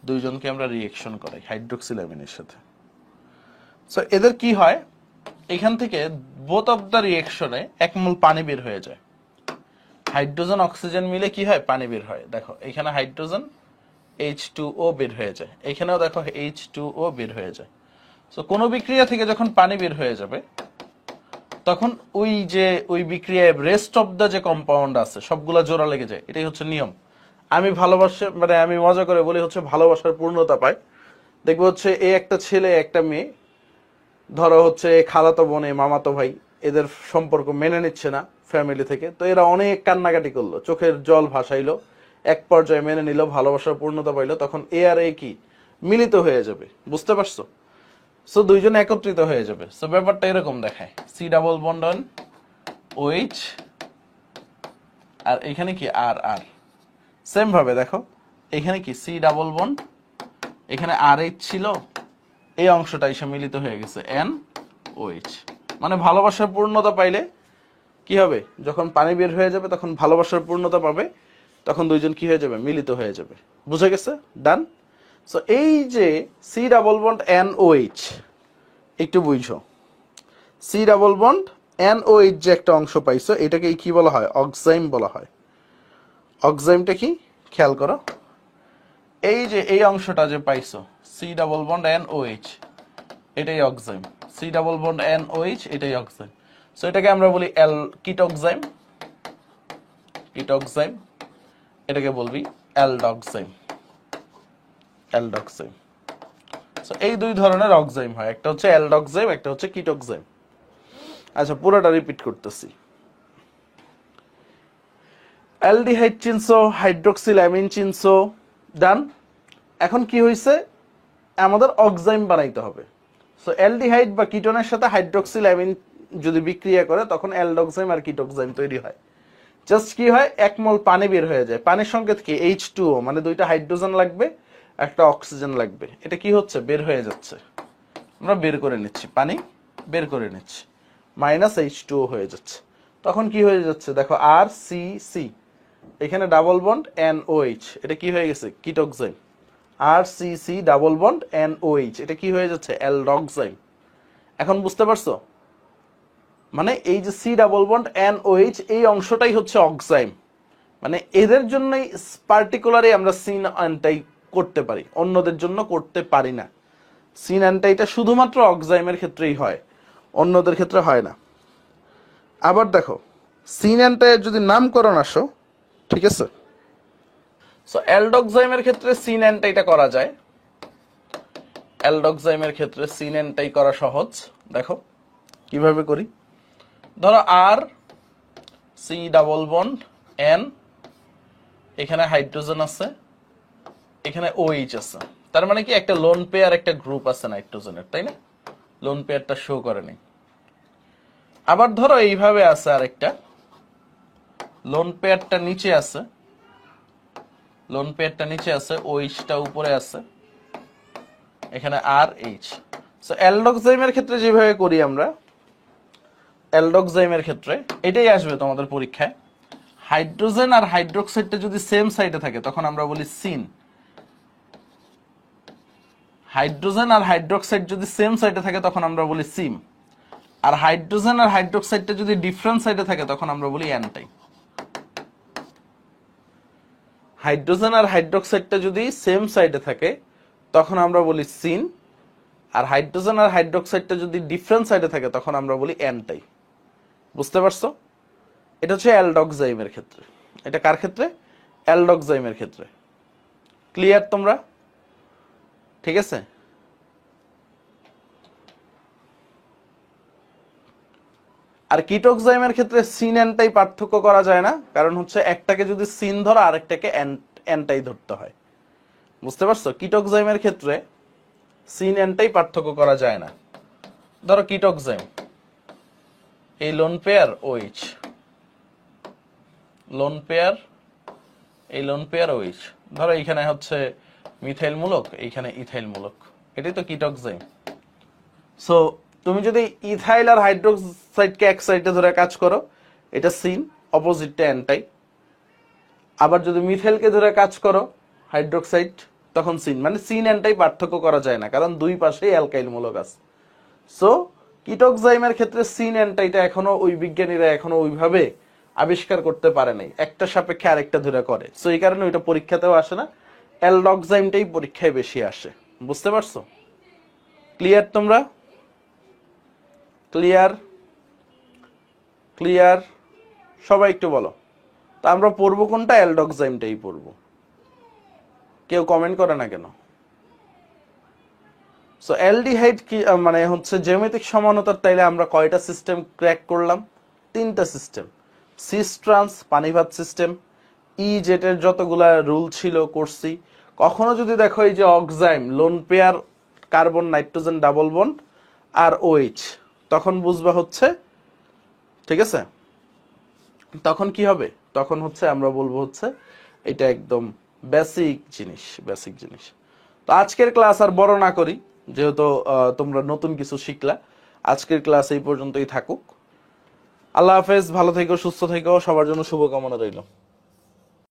দুইজনকে আমরা রিঅ্যাকশন করাই হাইড্রক্সিল অ্যামিনের সাথে। সো এদের কি হয়, এখান থেকে বোথ অফ দা রিঅ্যাকশনে এক মোল পানি বের হয়ে যায়। হাইড্রোজেন অক্সিজেন মিলে কি হয়, পানি বের হয়। দেখো এখানে হাইড্রোজেন H2O বের হয়ে যায়, এখানেও দেখো H2O বের হয়ে যায়। সো কোনো বিক্রিয়া থেকে যখন পানি বের হয়ে যাবে তখন ওই বিক্রিয়ায় রেস্ট অফ দা যে কম্পাউন্ড আছে সবগুলা জোড়া লেগে যায়, এটাই হচ্ছে নিয়ম। আমি ভালোবাসা মানে আমি মজা করে বলি হচ্ছে ভালোবাসার পূর্ণতা পায়। দেখবো হচ্ছে এই একটা ছেলে একটা মেয়ে, ধরো হচ্ছে খালাতো বোনে মামাতো ভাই, এদের সম্পর্ক মেনে নিচ্ছে না ফ্যামিলি থেকে, তো এরা অনেক কান্নাকাটি করলো, চোখের জল ভাসাইলো, এক পর্যায়ে মেনে নিল, ভালোবাসার পূর্ণতা পাইলো, তখন এ আর এ কি মিলিত হয়ে যাবে, বুঝতে পারছো? সো দুইজন একত্রিত হয়ে যাবে। সো ব্যাপারটা এরকম দেখায়, C+OH আর এখানে কি R সেম ভাবে দেখো এখানে কি C ডাবল বন্ড, এখানে RH ছিল, এই অংশটা এসে মিলিত হয়ে গেছে NOH। মানে ভালোবাসার পূর্ণতা পাইলে কি হবে, যখন পানি বের হয়ে যাবে তখন ভালোবাসার পূর্ণতা পাবে, তখন দুইজন কি হয়ে যাবে, মিলিত হয়ে যাবে। বুঝে গেছে? ডান। সো এই যে C+NOH একটু বুঝো, C+NOH যে একটা অংশ পাইছো এটাকে কি বলা হয়, অক্সাইম বলা হয়। অক্সাইমটা কি খেয়াল করো, এই যে এই অংশটা যে পাইছো C+NOH এটাই অক্সাইম, C+NOH এটাই অক্সাইম। সো এটাকে আমরা বলি কিটোক্সাইম, কিটোক্সাইম, এটাকে বলবি অ্যালডক্সাইম, অ্যালডক্সাইম। সো এই দুই ধরনের অক্সাইম হয়, একটা হচ্ছে অ্যালডক্সাইম, একটা হচ্ছে কিটোক্সাইম। আচ্ছা পুরোটা রিপিট করতেছি। অ্যালডিহাইড চিনছো, হাইড্রক্সিল অ্যামিন চিনছো, ডান। এখন কি হয়েছে, আমাদের অক্সাইম বানাইতে হবে। সো অ্যালডিহাইড বা কিটোনের সাথে হাইড্রক্সিল অ্যামিন যদি বিক্রিয়া করে তখন অ্যালডক্সাইম আর কিটোক্সাইম তৈরি হয়। জাস্ট কি হয়, এক মোল পানি বের হয়ে যায়, পানির সংকেত কি H2O, মানে দুইটা হাইড্রোজেন লাগবে একটা অক্সিজেন লাগবে, এটা কি হচ্ছে, বের হয়ে যাচ্ছে, আমরা বের করে নিচ্ছি, পানি বের করে নিচ্ছি, -H2O হয়ে যাচ্ছে। তখন কি হয়ে যাচ্ছে দেখো, RCC, এখানে ডাবল বন্ড NOH, এটা কি হয়ে গেছে, কিটোক্সাইম। RCC ডাবল বন্ড NOH, এটা কি হয়ে যাচ্ছে, অ্যালডক্সাইম। এখন বুঝতে পারছো, মানে এই যে C+NOH এই অংশটাই হচ্ছে অক্সাইম, মানে এদের জন্যই পার্টিকুলারই আমরা সিন অ্যান্টাই করতে পারি, অন্যদের জন্য করতে পারি না। সিন অ্যান্টাইটা শুধুমাত্র অক্সাইমের ক্ষেত্রেই হয়, অন্যদের ক্ষেত্রে হয় না। আবার দেখো সিন অ্যান্টাইয়ের যদি নামকরণ আসো, ঠিক আছে, সো অ্যালডক্সাইমের ক্ষেত্রে সিন অ্যান্টাইটা করা যায়, অ্যালডক্সাইমের ক্ষেত্রে সিন অ্যান্টাই করা সহজ। দেখো কিভাবে করি, ধরো আর সি ডাবল বন্ড এন, এখানে হাইড্রোজেন আছে, এখানে OH আছে, তার মানে কি একটা লোন পেয়ার একটা গ্রুপ আছে নাইট্রোজেনের, তাই না? লোন পেয়ারটা শো করেনি। আবার ধরো এইভাবে আছে আরেকটা, লোন পেয়ারটা নিচে আছে, লোন পেয়ারটা নিচে আছে, OH-টা উপরে আছে, এখানে RH। সো অ্যালডক্সাইমের ক্ষেত্রে যেভাবে করি আমরা, অ্যালডক্সাইমের ক্ষেত্রে এটাই আসবে তোমাদের পরীক্ষায়, হাইড্রোজেন আর হাইড্রোক্সাইডটা যদি সেম সাইডে থাকে তখন আমরা বলি সিন, হাইড্রোজেন আর হাইড্রোক্সাইড যদি সেম সাইডে থাকে তখন আমরা বলি সিম, আর হাইড্রোজেন আর হাইড্রোক্সাইডটা যদি ডিফারেন্ট সাইডে থাকে তখন আমরা বলি অ্যান্টাই। হাইড্রোজেন আর হাইড্রোক্সাইডটা যদি সেম সাইডে থাকে তখন আমরা বলি সিন, আর হাইড্রোজেন আর হাইড্রোক্সাইডটা যদি ডিফারেন্ট সাইডে থাকে তখন আমরা বলি অ্যান্টাই। বুঝতে পারছো? এটা হচ্ছে অ্যালডক্সাইমের ক্ষেত্রে। এটা কার ক্ষেত্রে? অ্যালডক্সাইমের ক্ষেত্রে। ক্লিয়ার তোমরা? ঠিক আছে? আর কিটোক্সাইমের ক্ষেত্রে সিন অ্যান্টাই পার্থক্য করা যায় না, কারণ হচ্ছে একটাকে যদি সিন ধরো আরেকটাকে অ্যান্টাই ধরতে হয়। বুঝতে পারছো? কিটোক্সাইমের ক্ষেত্রে সিন অ্যান্টাই পার্থক্য করা যায় না। ধরো কিটোক্সাইম, এই lone pair OH, lone pair, এই লোন পেয়ার ওইচ, ধরো এইখানে হচ্ছে মিথাইল মূলক, এইখানে ইথাইল মূলক, এটাই তো কিটোক্সাইম। সো তুমি যদি ইথাইল আর হাইড্রোক্সাইডকে এক সাইডে ধরে কাজ করো, এটা সিন, অপোজিটটা অ্যান্টাই। আবার যদি মিথাইলকে ধরে কাজ করো হাইড্রোক্সাইড, তখন সিন। মানে সিন অ্যান্টাই পার্থক্য করা যায় না, কারণ দুই পাশেই অ্যালকাইল মূলক আছে। সো কিটোক্সাইমের ক্ষেত্রে সিন অ্যান্টাইটা এখনো ওই বিজ্ঞানীরা এখনো ওইভাবে আবিষ্কার করতে পারে নাই, একটা সাপেক্ষে আরেকটা ধরে করে। সো এই কারণে ওইটা পরীক্ষাতেও আসে না, অ্যালডক্সাইমটাই পরীক্ষায় বেশি আসে। বুঝতে পারছো? ক্লিয়ার তোমরা? ক্লিয়ার? ক্লিয়ার? সবাই একটু বলো তা আমরা পড়বো কোনটা? অ্যালডক্সাইমটাই পড়বো। কেউ কমেন্ট করে না কেন? সো অ্যালডিহাইড কি মানে হচ্ছে জ্যামিতিক সমানতার, তাইলে আমরা কয়টা সিস্টেম ক্র্যাক করলাম? 3টা সিস্টেম। সিস ট্রান্স পানিভাত সিস্টেম, ই জেটের যতগুলা রুল ছিল করছি। কখনো যদি দেখো এই যে oxime, lone pair carbon nitrogen double bond আর ওএইচ, তখন বুঝবা হচ্ছে, ঠিক আছে, তখন কি হবে? তখন হচ্ছে আমরা বলবো হচ্ছে এটা একদম বেসিক জিনিস, বেসিক জিনিস। তো আজকের ক্লাস আর বড় না করি, যেহেতু তোমরা নতুন কিছু শিখলা। আজকের ক্লাস এই পর্যন্তই থাকুক। আল্লাহ হাফেজ, ভালো থেকো, সুস্থ থেকো, সবার জন্য শুভকামনা রইল।